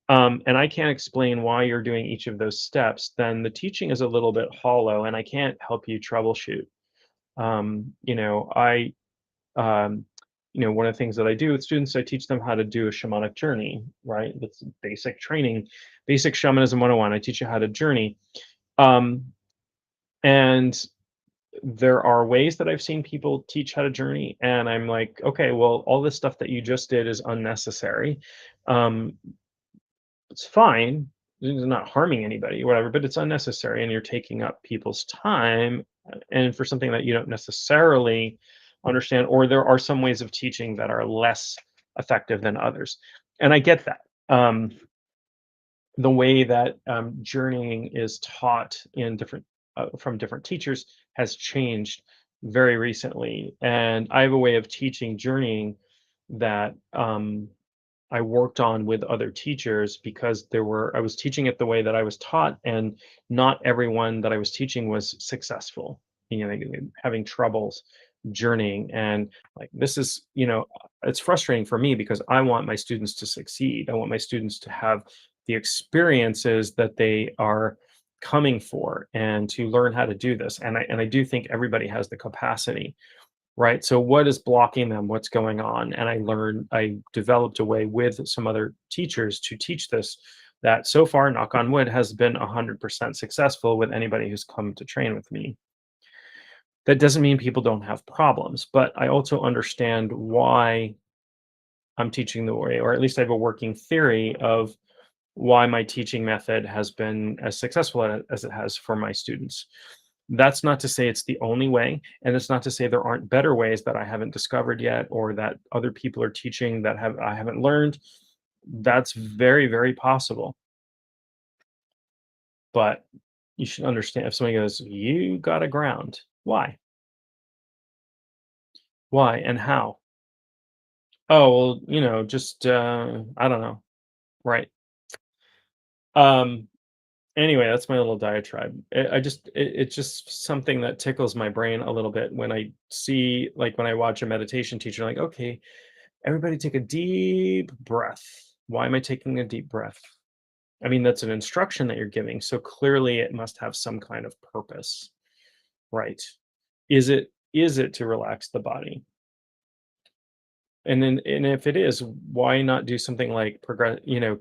and I can't explain why you're doing each of those steps, then the teaching is a little bit hollow and I can't help you troubleshoot. Um, you know, I One of the things that I do with students, I teach them how to do a shamanic journey, right? That's basic training, basic shamanism 101. I teach you how to journey. Um, and there are ways that I've seen people teach how to journey, and I'm like, okay, well, all this stuff that you just did is unnecessary. Um, it's fine. It's not harming anybody, whatever, but it's unnecessary, and you're taking up people's time, and for something that you don't necessarily understand, or there are some ways of teaching that are less effective than others, and I get that. The way that journeying is taught in different from different teachers has changed very recently, and I have a way of teaching journeying that I worked on with other teachers because I was teaching it the way that I was taught, and not everyone that I was teaching was successful. Having troubles journeying, and like this is, it's frustrating for me because I want my students to succeed. I want my students to have the experiences that they are coming for, and to learn how to do this. And I do think everybody has the capacity. Right. So what is blocking them? What's going on? And I developed a way with some other teachers to teach this that so far, knock on wood, has been 100% successful with anybody who's come to train with me. That doesn't mean people don't have problems, but I also understand why I'm teaching the way, or at least I have a working theory of why my teaching method has been as successful as it has for my students. That's not to say it's the only way, and it's not to say there aren't better ways that I haven't discovered yet, or that other people are teaching that have I haven't learned. That's very, very possible. But you should understand, if somebody goes, "You got to ground." Why? Why and how? Oh, well, just I don't know. Right. Um Anyway, that's my little diatribe. It's just something that tickles my brain a little bit when I see, like, when I watch a meditation teacher, like, okay, everybody take a deep breath. Why am I taking a deep breath? I mean, that's an instruction that you're giving, so clearly it must have some kind of purpose, right? Is it to relax the body? And if it is, why not do something like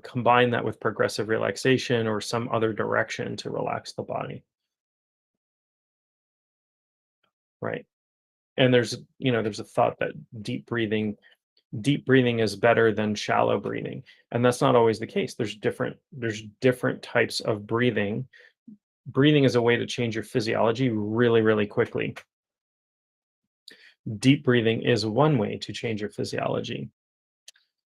combine that with progressive relaxation or some other direction to relax the body, right? And there's a thought that deep breathing is better than shallow breathing, and that's not always the case. There's different types of breathing is a way to change your physiology really, really quickly. Deep breathing is one way to change your physiology.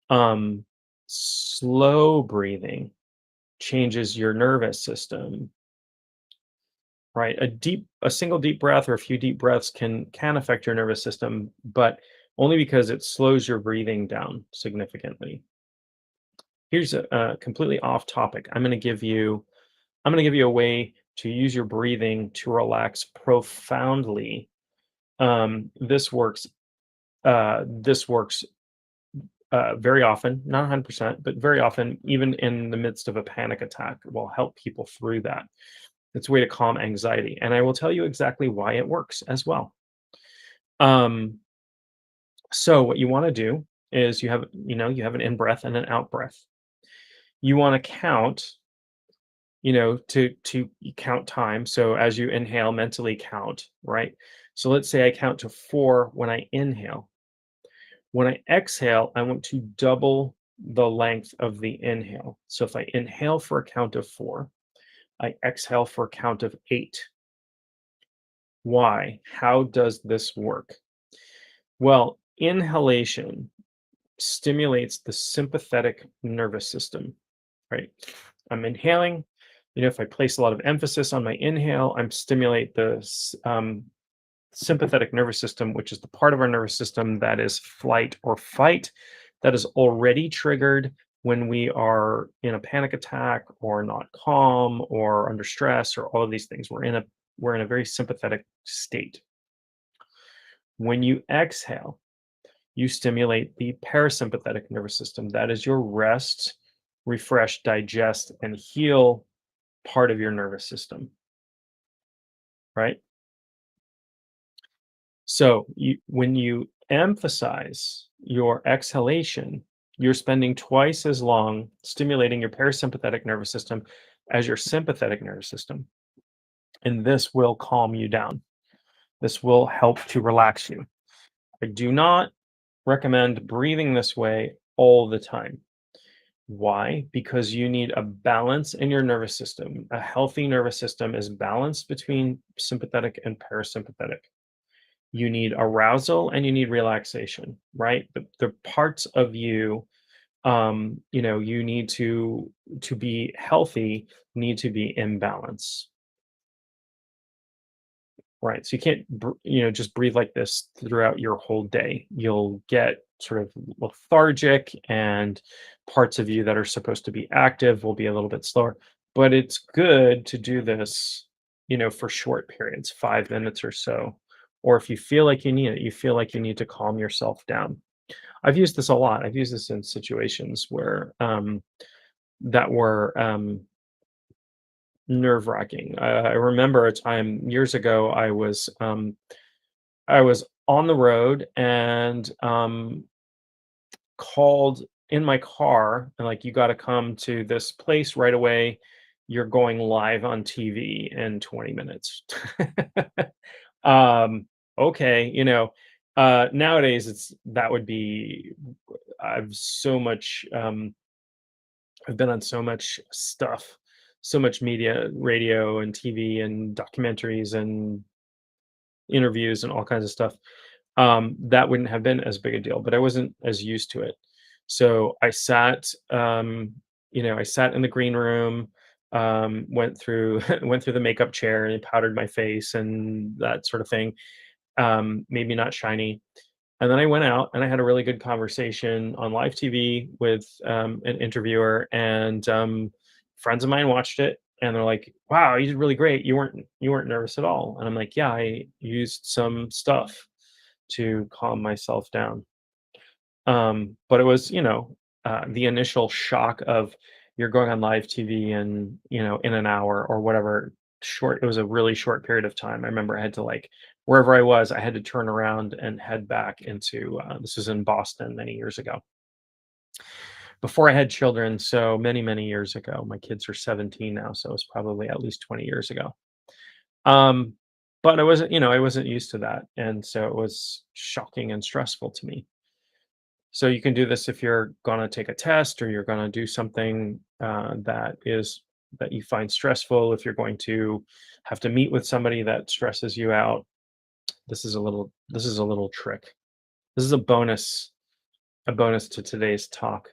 um Slow breathing changes your nervous system, right? A single deep breath or a few deep breaths can affect your nervous system, but only because it slows your breathing down significantly. Here's a completely off topic. I'm going to give you a way to use your breathing to relax profoundly. This works very often, not 100%, but very often, even in the midst of a panic attack, will help people through that. It's a way to calm anxiety, and I will tell you exactly why it works as well. Um, so what you want to do is you have an in breath and an out breath. You want to count, to count time. So as you inhale, mentally count, right? So let's say I count to 4 when I inhale. When I exhale, I want to double the length of the inhale. So if I inhale for a count of 4, I exhale for a count of 8. Why? How does this work? Well, inhalation stimulates the sympathetic nervous system, right? I'm inhaling. If I place a lot of emphasis on my inhale, I'm stimulate the sympathetic nervous system, which is the part of our nervous system that is flight or fight, that is already triggered when we are in a panic attack or not calm or under stress or all of these things. We're in a very sympathetic state. When you exhale, you stimulate the parasympathetic nervous system. That is your rest, refresh, digest, and heal part of your nervous system, right? So when you emphasize your exhalation, you're spending twice as long stimulating your parasympathetic nervous system as your sympathetic nervous system. And this will calm you down. This will help to relax you. I do not recommend breathing this way all the time. Why? Because you need a balance in your nervous system. A healthy nervous system is balanced between sympathetic and parasympathetic. You need arousal and you need relaxation, right? The parts of you, you need to be healthy, need to be in balance. Right. So you can't, just breathe like this throughout your whole day. You'll get sort of lethargic, and parts of you that are supposed to be active will be a little bit slower. But it's good to do this, for short periods, 5 minutes or so. Or if you feel like you need it, you feel like you need to calm yourself down. I've used this a lot. I've used this in situations where that were nerve-wracking. I remember a time years ago, I was on the road and called in my car and like, you got to come to this place right away. You're going live on TV in 20 minutes. um, okay, nowadays that would be I've so much I've been on so much stuff, so much media, radio and TV and documentaries and interviews and all kinds of stuff. That wouldn't have been as big a deal, but I wasn't as used to it. So I sat in the green room, went through went through the makeup chair and powdered my face and that sort of thing. Made me not shiny. And then I went out and I had a really good conversation on live TV with an interviewer, and friends of mine watched it and they're like, "Wow, you did really great. You weren't nervous at all." And I'm like, "Yeah, I used some stuff to calm myself down." But it was, the initial shock of you're going on live TV and, in an hour or whatever short, it was a really short period of time. I remember I had to like, wherever I was, I had to turn around and head back into, this was in Boston many years ago before I had children. So many, many years ago. My kids are 17 now. So it was probably at least 20 years ago. Um, but I wasn't used to that. And so it was shocking and stressful to me. So you can do this if you're gonna take a test or you're gonna do something that you find stressful. If you're going to have to meet with somebody that stresses you out, this is a little trick. This is a bonus to today's talk.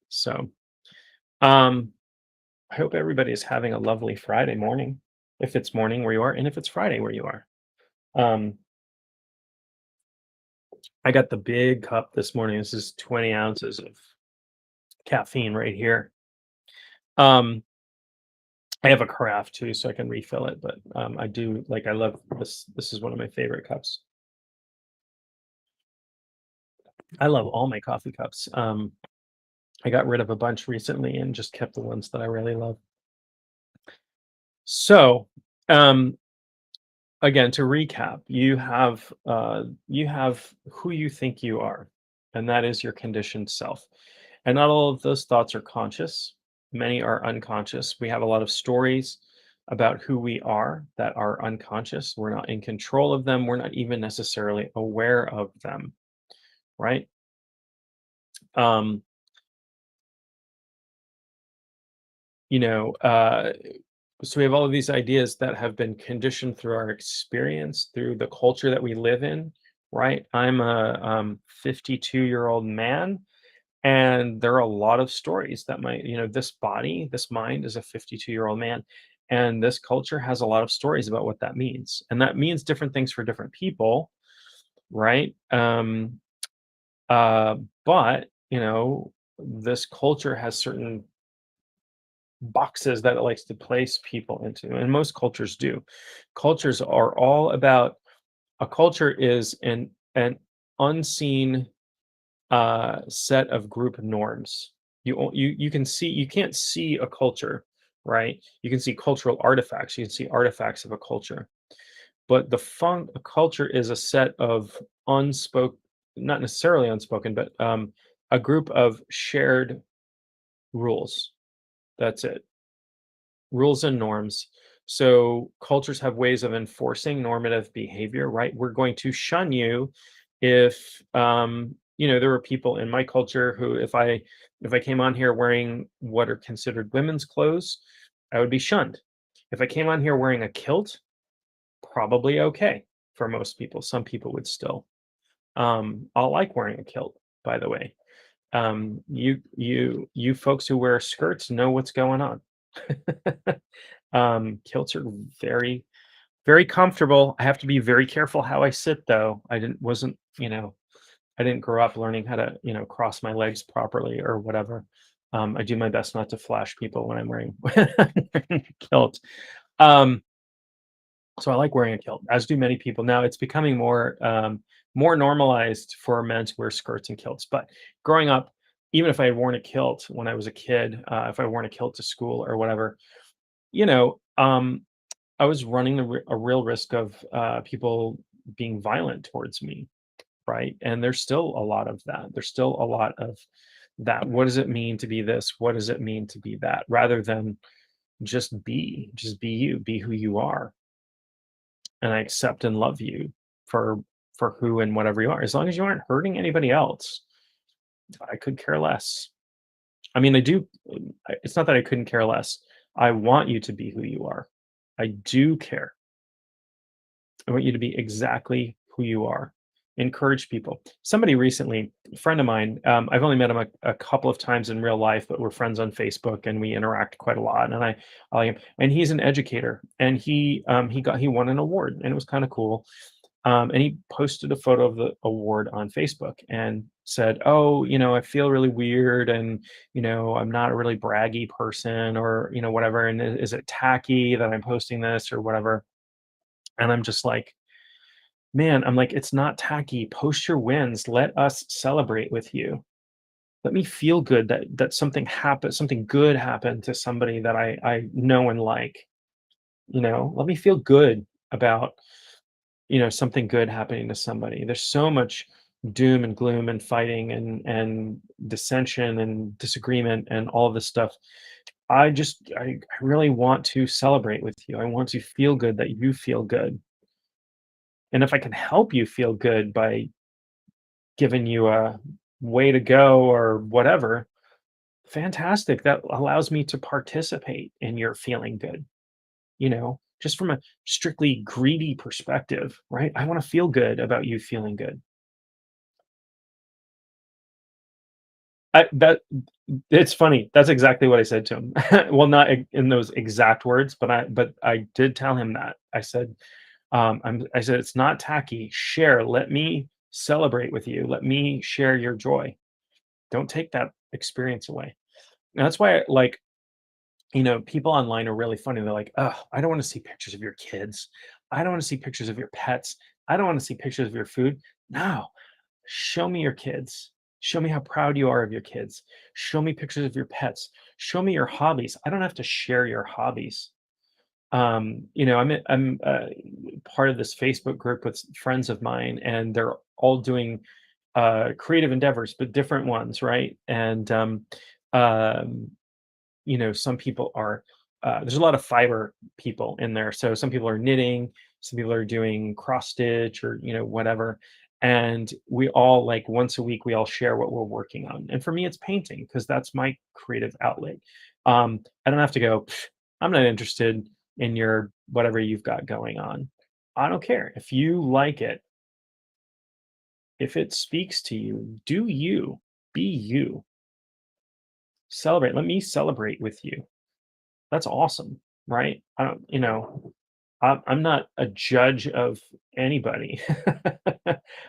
So um, I hope everybody is having a lovely Friday morning, if it's morning where you are, and if it's Friday where you are. Um, I got the big cup this morning. This is 20 ounces of caffeine right here. Um, I have a carafe too, so I can refill it. But I do like I love this. This is one of my favorite cups. I love all my coffee cups. I got rid of a bunch recently and just kept the ones that I really love. So, um, again, to recap, you have who you think you are, and that is your conditioned self. And not all of those thoughts are conscious. Many are unconscious. We have a lot of stories about who we are that are unconscious. We're not in control of them. We're not even necessarily aware of them, right? Um, you know, uh, so we have all of these ideas that have been conditioned through our experience, through the culture that we live in, right? I'm a 52-year-old man, and there are a lot of stories that this body, this mind is a 52-year-old man. And this culture has a lot of stories about what that means. And that means different things for different people, right? Uh, but, this culture has certain boxes that it likes to place people into, and most cultures do. Cultures are all about a culture is an unseen set of group norms. You can't see a culture, right? You can see cultural artifacts. You can see artifacts of a culture, but the culture is a set of unspoken, not necessarily unspoken, but a group of shared rules. That's it. Rules and norms. So cultures have ways of enforcing normative behavior, right? We're going to shun you if there were people in my culture who if I came on here wearing what are considered women's clothes, I would be shunned. If I came on here wearing a kilt, probably okay for most people. Some people would still. I'll like wearing a kilt, by the way. You folks who wear skirts know what's going on. Kilts are very, very comfortable. I have to be very careful how I sit though. I didn't grow up learning how to, cross my legs properly or whatever. I do my best not to flash people when I'm wearing, when I'm wearing a kilt. Um, so I like wearing a kilt, as do many people. Now it's becoming more normalized for men to wear skirts and kilts. But growing up, even if I had worn a kilt when I was a kid, if I worn a kilt to school or whatever, you know, um, I was running a real risk of people being violent towards me, right? And there's still a lot of that. There's still a lot of that. What does it mean to be this? What does it mean to be that? Rather than just be you, be who you are, and I accept and love you for who and whatever you are. As long as you aren't hurting anybody else, I could care less. I mean, I do. It's not that I couldn't care less. I want you to be who you are. I do care. I want you to be exactly who you are. Encourage people. Somebody recently, a friend of mine, I've only met him a couple of times in real life, but we're friends on Facebook and we interact quite a lot. And I like him. And he's an educator, and he won an award, and it was kind of cool. And he posted a photo of the award on Facebook and said, "Oh, I feel really weird, and I'm not a really braggy person, or whatever. And is it tacky that I'm posting this or whatever?" And I'm just like, man, I'm like, it's not tacky. Post your wins. Let us celebrate with you. Let me feel good that something happened, something good happened to somebody that I know and like. Let me feel good about something good happening to somebody. There's so much doom and gloom and fighting and dissension and disagreement and all of this stuff. I really want to celebrate with you. I want to feel good that you feel good. And if I can help you feel good by giving you a way to go or whatever, fantastic. That allows me to participate in your feeling good, just from a strictly greedy perspective, right? I want to feel good about you feeling good. That it's funny. That's exactly what I said to him. Well, not in those exact words, but I did tell him that. I said it's not tacky. Share. Let me celebrate with you. Let me share your joy. Don't take that experience away. And that's why, people online are really funny. They're like, "Oh, I don't want to see pictures of your kids. I don't want to see pictures of your pets. I don't want to see pictures of your food." No, show me your kids. Show me how proud you are of your kids. Show me pictures of your pets. Show me your hobbies. I don't have to share your hobbies. I'm part of this Facebook group with friends of mine, and they're all doing creative endeavors, but different ones, right? And um, some people are there's a lot of fiber people in there. So some people are knitting, some people are doing cross stitch or whatever. And we all, like, once a week we all share what we're working on. And for me it's painting because that's my creative outlet. I don't have to go, "Pff, I'm not interested in your whatever you've got going on." I don't care. If you like it, if it speaks to you, do you, be you, celebrate. Let me celebrate with you. That's awesome, right? I don't, I'm not a judge of anybody.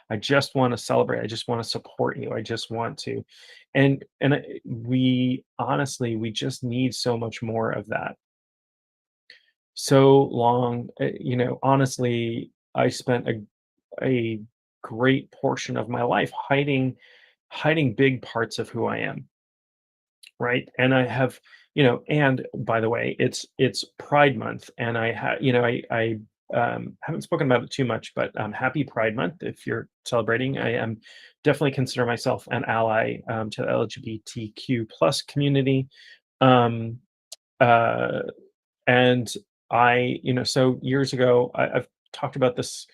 I just want to celebrate. I just want to support you. I just want to, we honestly, we just need so much more of that. So long, honestly, I spent a great portion of my life hiding big parts of who I am, right? And I have, and by the way, it's Pride Month, and I had, haven't spoken about it too much, but happy Pride Month if you're celebrating. I am definitely consider myself an ally to the LGBTQ plus community. Um, uh, and so years ago, I've talked about this.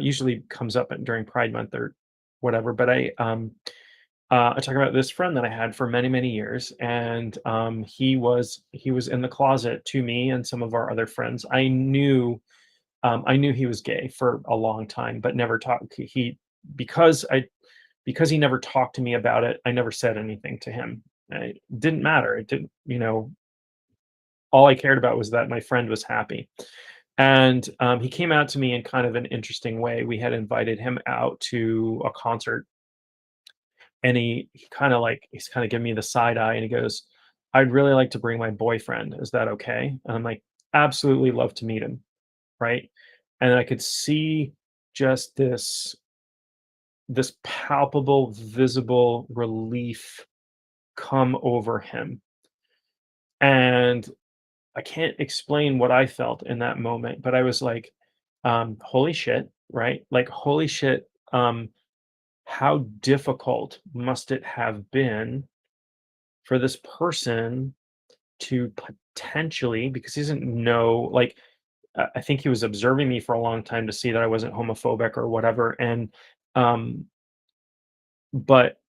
Usually comes up during Pride Month or whatever, but I talk about this friend that I had for many, many years, and he was in the closet to me and some of our other friends. I knew he was gay for a long time, but never talked. Because I because he never talked to me about it. I never said anything to him. It didn't matter. It didn't. All I cared about was that my friend was happy. And he came out to me in kind of an interesting way. We had invited him out to a concert, and he's kind of giving me the side eye, and he goes, "I'd really like to bring my boyfriend. Is that okay?" And I'm like, "Absolutely love to meet him." Right. And I could see just this palpable, visible relief come over him. And I can't explain what I felt in that moment, but I was like, holy shit, right? Like, holy shit, how difficult must it have been for this person to potentially, because he doesn't know, like, I think he was observing me for a long time to see that I wasn't homophobic or whatever. And, but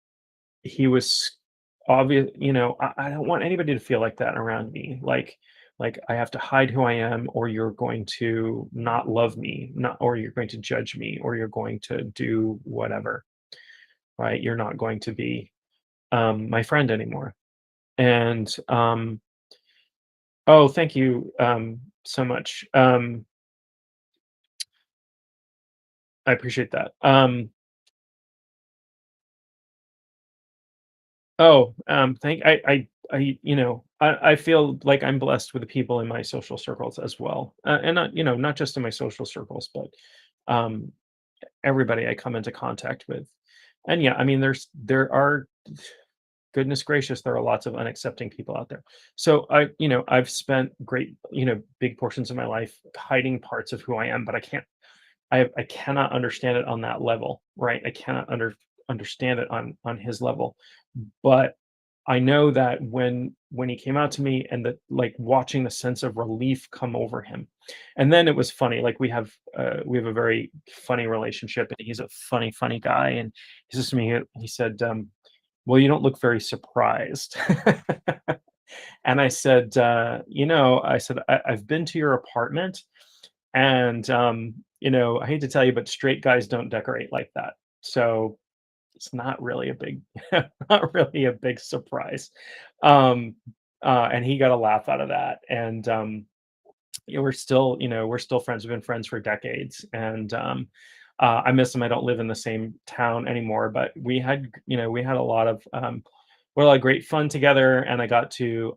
he was obvious, I don't want anybody to feel like that around me. Like I have to hide who I am, or you're going to not love me, not, or you're going to judge me, or you're going to do whatever, right? You're not going to be my friend anymore. And oh, thank you so much. I appreciate that. Oh, thank I feel like I'm blessed with the people in my social circles as well, and not just in my social circles, but um, everybody I come into contact with. And yeah, I mean, there are, goodness gracious, there are lots of unaccepting people out there. So I've spent big portions of my life hiding parts of who I am, but I cannot understand it on that level, right? I cannot understand it on his level. But I know that when he came out to me, and that, like, watching the sense of relief come over him. And then it was funny, like, we have a very funny relationship, and he's a funny guy. And he says to me, he said, "Well, you don't look very surprised." And I said, "I've been to your apartment, and I hate to tell you, but straight guys don't decorate like that. So it's not really a big not really a big surprise." Um, and he got a laugh out of that. And we're still friends. We've been friends for decades. And I miss him. I don't live in the same town anymore, but we had a lot of great fun together. And I got to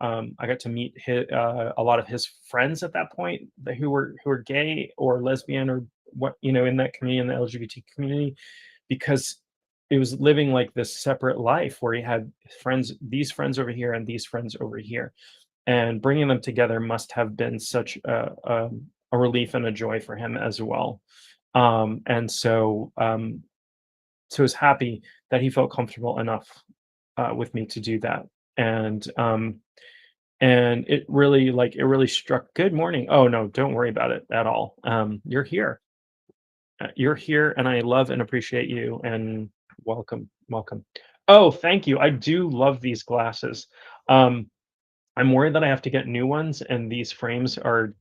meet a lot of his friends at that point, who were gay or lesbian, or what, in that community, in the LGBT community, because it was living like this separate life where he had these friends over here and these friends over here, and bringing them together must have been such a relief and a joy for him as well. And so I was happy that he felt comfortable enough with me to do that. And it really struck. Good morning. Oh no, don't worry about it at all. You're here. You're here, and I love and appreciate you, and welcome, welcome. Oh, thank you. I do love these glasses. Um, I'm worried that I have to get new ones, and these frames are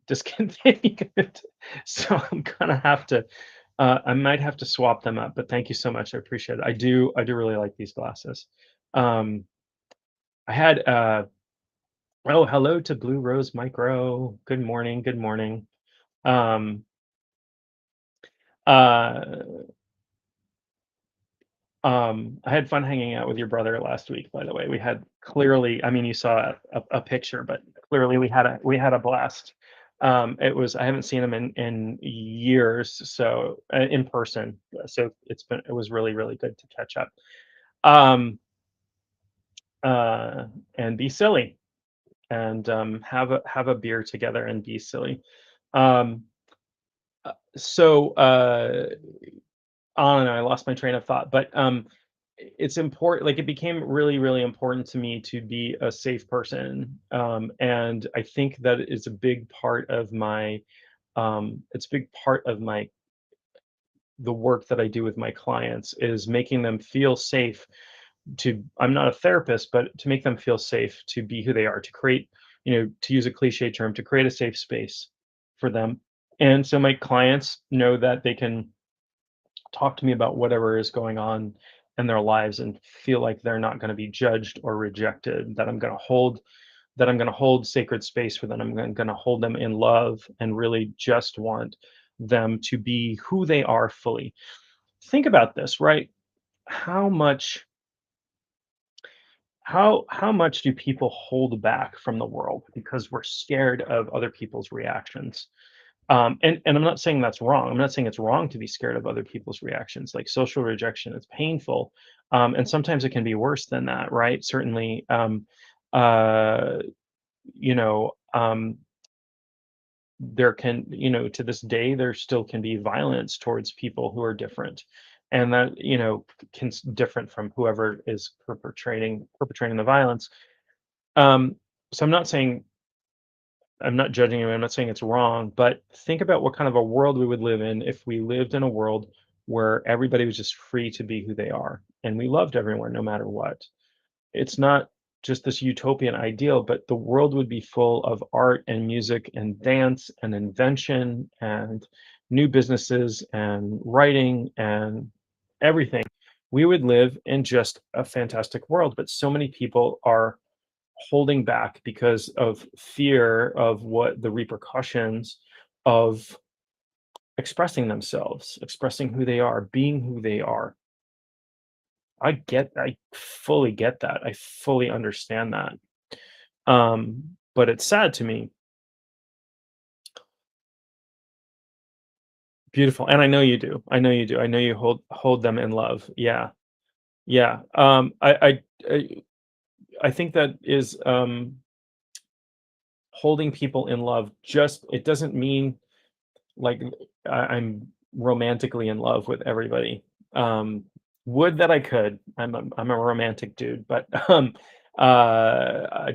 discontinued. So I might have to swap them up, but thank you so much. I appreciate it. I do really like these glasses. Um, I had oh, hello to Blue Rose Micro. Good morning. Good morning. Um, uh, I had fun hanging out with your brother last week, by the way. We had clearly, I mean, you saw a picture, but clearly we had a blast. I haven't seen him in years, so in person. So it was really, really good to catch up. Um, uh, and be silly, and have a beer together and be silly. Um, So, on and I lost my train of thought, but it's important. Like it became really, really important to me to be a safe person, and I think that is a big part of my. It's a big part of my the work that I do with my clients is making them feel safe to. I'm not a therapist, but to make them feel safe to be who they are, to create, to use a cliche term, to create a safe space for them. And so my clients know that they can talk to me about whatever is going on in their lives and feel like they're not going to be judged or rejected, that I'm going to hold sacred space for them. I'm going to hold them in love and really just want them to be who they are fully. Think about this, right? How much how much do people hold back from the world because we're scared of other people's reactions? And I'm not saying that's wrong. I'm not saying it's wrong to be scared of other people's reactions. Like social rejection, it's painful, and sometimes it can be worse than that, right? Certainly, uh, you know, um, there can, to this day, there still can be violence towards people who are different, and that different from whoever is perpetrating the violence. Um, so I'm not judging you. I'm not saying it's wrong, but think about what kind of a world we would live in if we lived in a world where everybody was just free to be who they are and we loved everyone no matter what. It's not just this utopian ideal, but the world would be full of art and music and dance and invention and new businesses and writing and everything. We would live in just a fantastic world, but so many people are holding back because of fear of what the repercussions of expressing themselves, expressing who they are, being who they are. I fully get that. I fully understand that. But it's sad to me. Beautiful. And I know you do. I know you do. I know you hold them in love. Yeah. Yeah. I think that is holding people in love. Just it doesn't mean like I'm romantically in love with everybody. Um, would that I could. I'm a romantic dude, but I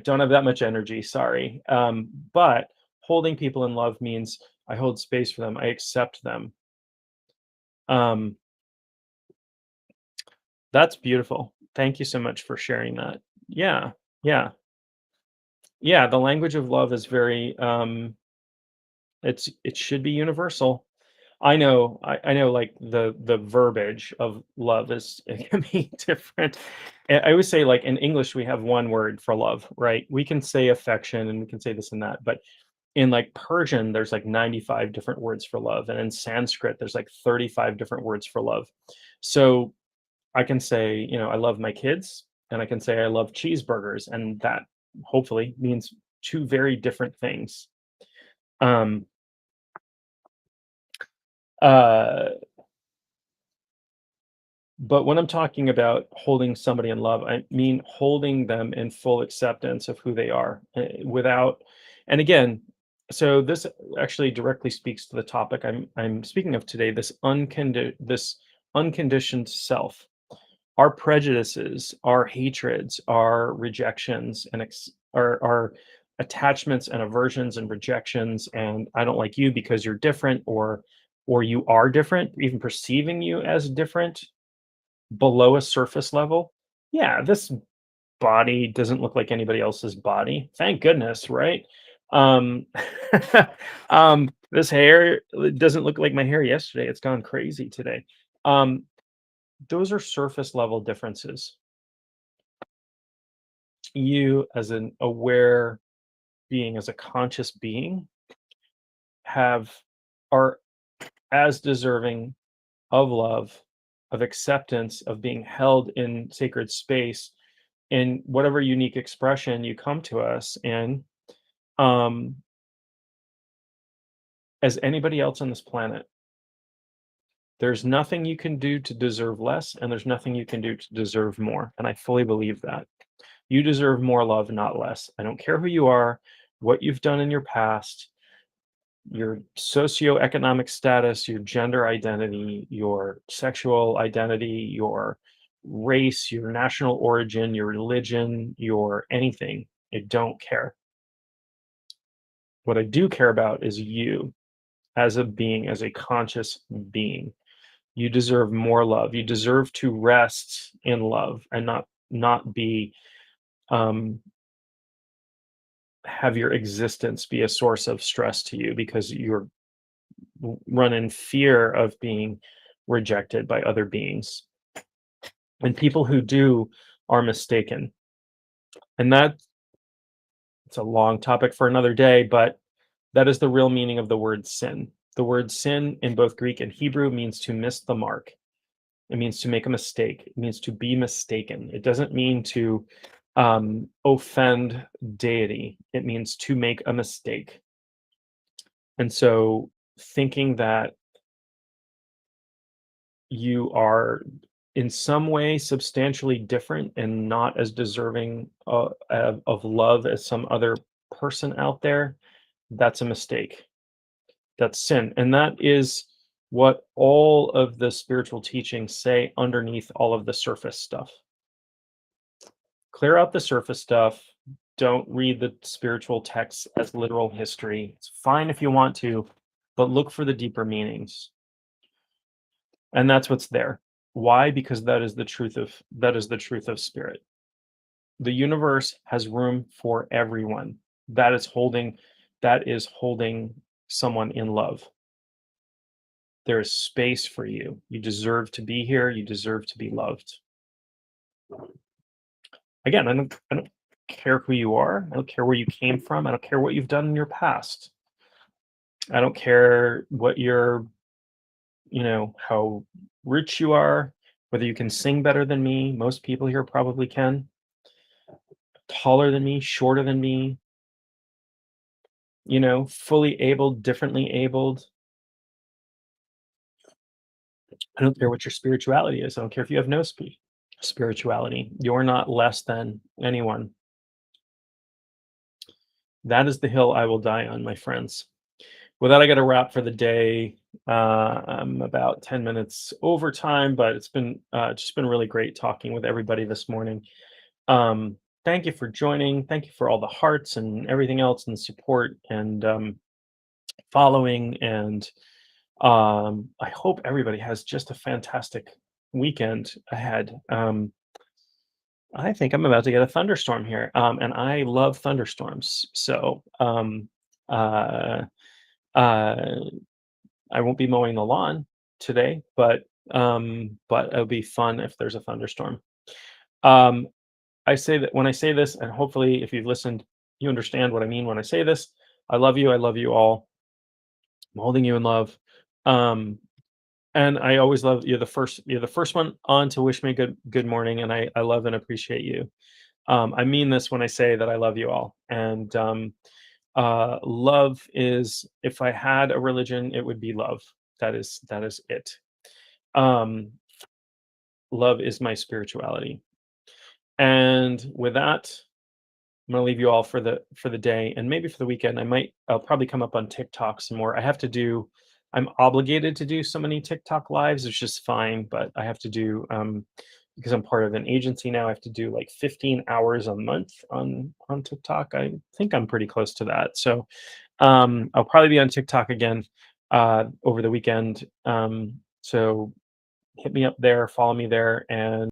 don't have that much energy. Sorry. But holding people in love means I hold space for them. I accept them. Um, that's beautiful. Thank you so much for sharing that. Yeah, yeah, yeah. The language of love is very. It should be universal. I know, like, the verbiage of love is it can be different. I always say, like, in English, we have 1 word for love, right? We can say affection, and we can say this and that, but in, like, Persian, there's, like, 95 different words for love, and in Sanskrit, there's, like, 35 different words for love. So, I can say, "I love my kids," and I can say, "I love cheeseburgers," and that hopefully means 2 very different things. Um, uh But when I'm talking about holding somebody in love, I mean holding them in full acceptance of who they are, without. And again, so this actually directly speaks to the topic I'm speaking of today. This unconditioned self, our prejudices, our hatreds, our rejections, and our attachments and aversions and rejections. And I don't like you because you're different, or you are different, even perceiving you as different below a surface level. Yeah, this body doesn't look like anybody else's body. Thank goodness, right? Um, this hair doesn't look like my hair yesterday. It's gone crazy today. Um, those are surface level differences. You, as an aware being, as a conscious being, have are as deserving of love, of acceptance, of being held in sacred space in whatever unique expression you come to us in, um, as anybody else on this planet. There's nothing you can do to deserve less, and there's nothing you can do to deserve more. And I fully believe that. You deserve more love, not less. I don't care who you are, what you've done in your past. your socioeconomic status, your gender identity, your sexual identity, your race, your national origin, your religion, your anything. I don't care. What I do care about is you as a being, as a conscious being. You deserve more love. You deserve to rest in love and not be um have your existence be a source of stress to you because you're run in fear of being rejected by other beings. And people who do are mistaken. And that's it's a long topic for another day, but that is the real meaning of the word sin. The word sin in both Greek and Hebrew means to miss the mark. It means to make a mistake. It means to be mistaken. It doesn't mean to offend deity. It means to make a mistake. And so thinking that you are in some way substantially different and not as deserving of love as some other person out there, that's a mistake. That's sin. And that is what all of the spiritual teachings say underneath all of the surface stuff. Clear out the surface stuff. Don't read the spiritual texts as literal history. It's fine if you want to, but look for the deeper meanings. And that's what's there. Why? Because that is the truth of spirit. The universe has room for everyone. That is holding that is holding someone in love. There is space for you. You deserve to be here. You deserve to be loved. Again, I don't care who you are. I don't care where you came from. I don't care what you've done in your past. I don't care what your, how rich you are, whether you can sing better than me. Most people here probably can. Taller than me, shorter than me, fully abled, differently abled. I don't care what your spirituality is. I don't care if you have no spirituality. You're not less than anyone. That is the hill I will die on, my friends. With that, I got to wrap for the day. I'm about 10 minutes over time, but it's been just been really great talking with everybody this morning. Thank you for joining. Thank you for all the hearts and everything else and support and following. And I hope everybody has just a fantastic weekend ahead. I think I'm about to get a thunderstorm here, and I love thunderstorms. So uh, uh, I won't be mowing the lawn today, but it'll be fun if there's a thunderstorm. Um, I say that when I say this, and hopefully, if you've listened, you understand what I mean when I say this. I love you. I love you all. I'm holding you in love. Um, and I always love you're the first one on to wish me good morning, and I love and appreciate you. I mean this when I say that I love you all. And love is, if I had a religion, it would be love. That is it. Um, love is my spirituality. And with that, I'm gonna leave you all for the day and maybe for the weekend. I'll probably come up on TikTok some more. I'm obligated to do so many TikTok lives, which is fine, but I have to do because I'm part of an agency now, I have to do like 15 hours a month on TikTok. I think I'm pretty close to that. So I'll probably be on TikTok again over the weekend. So hit me up there, follow me there, and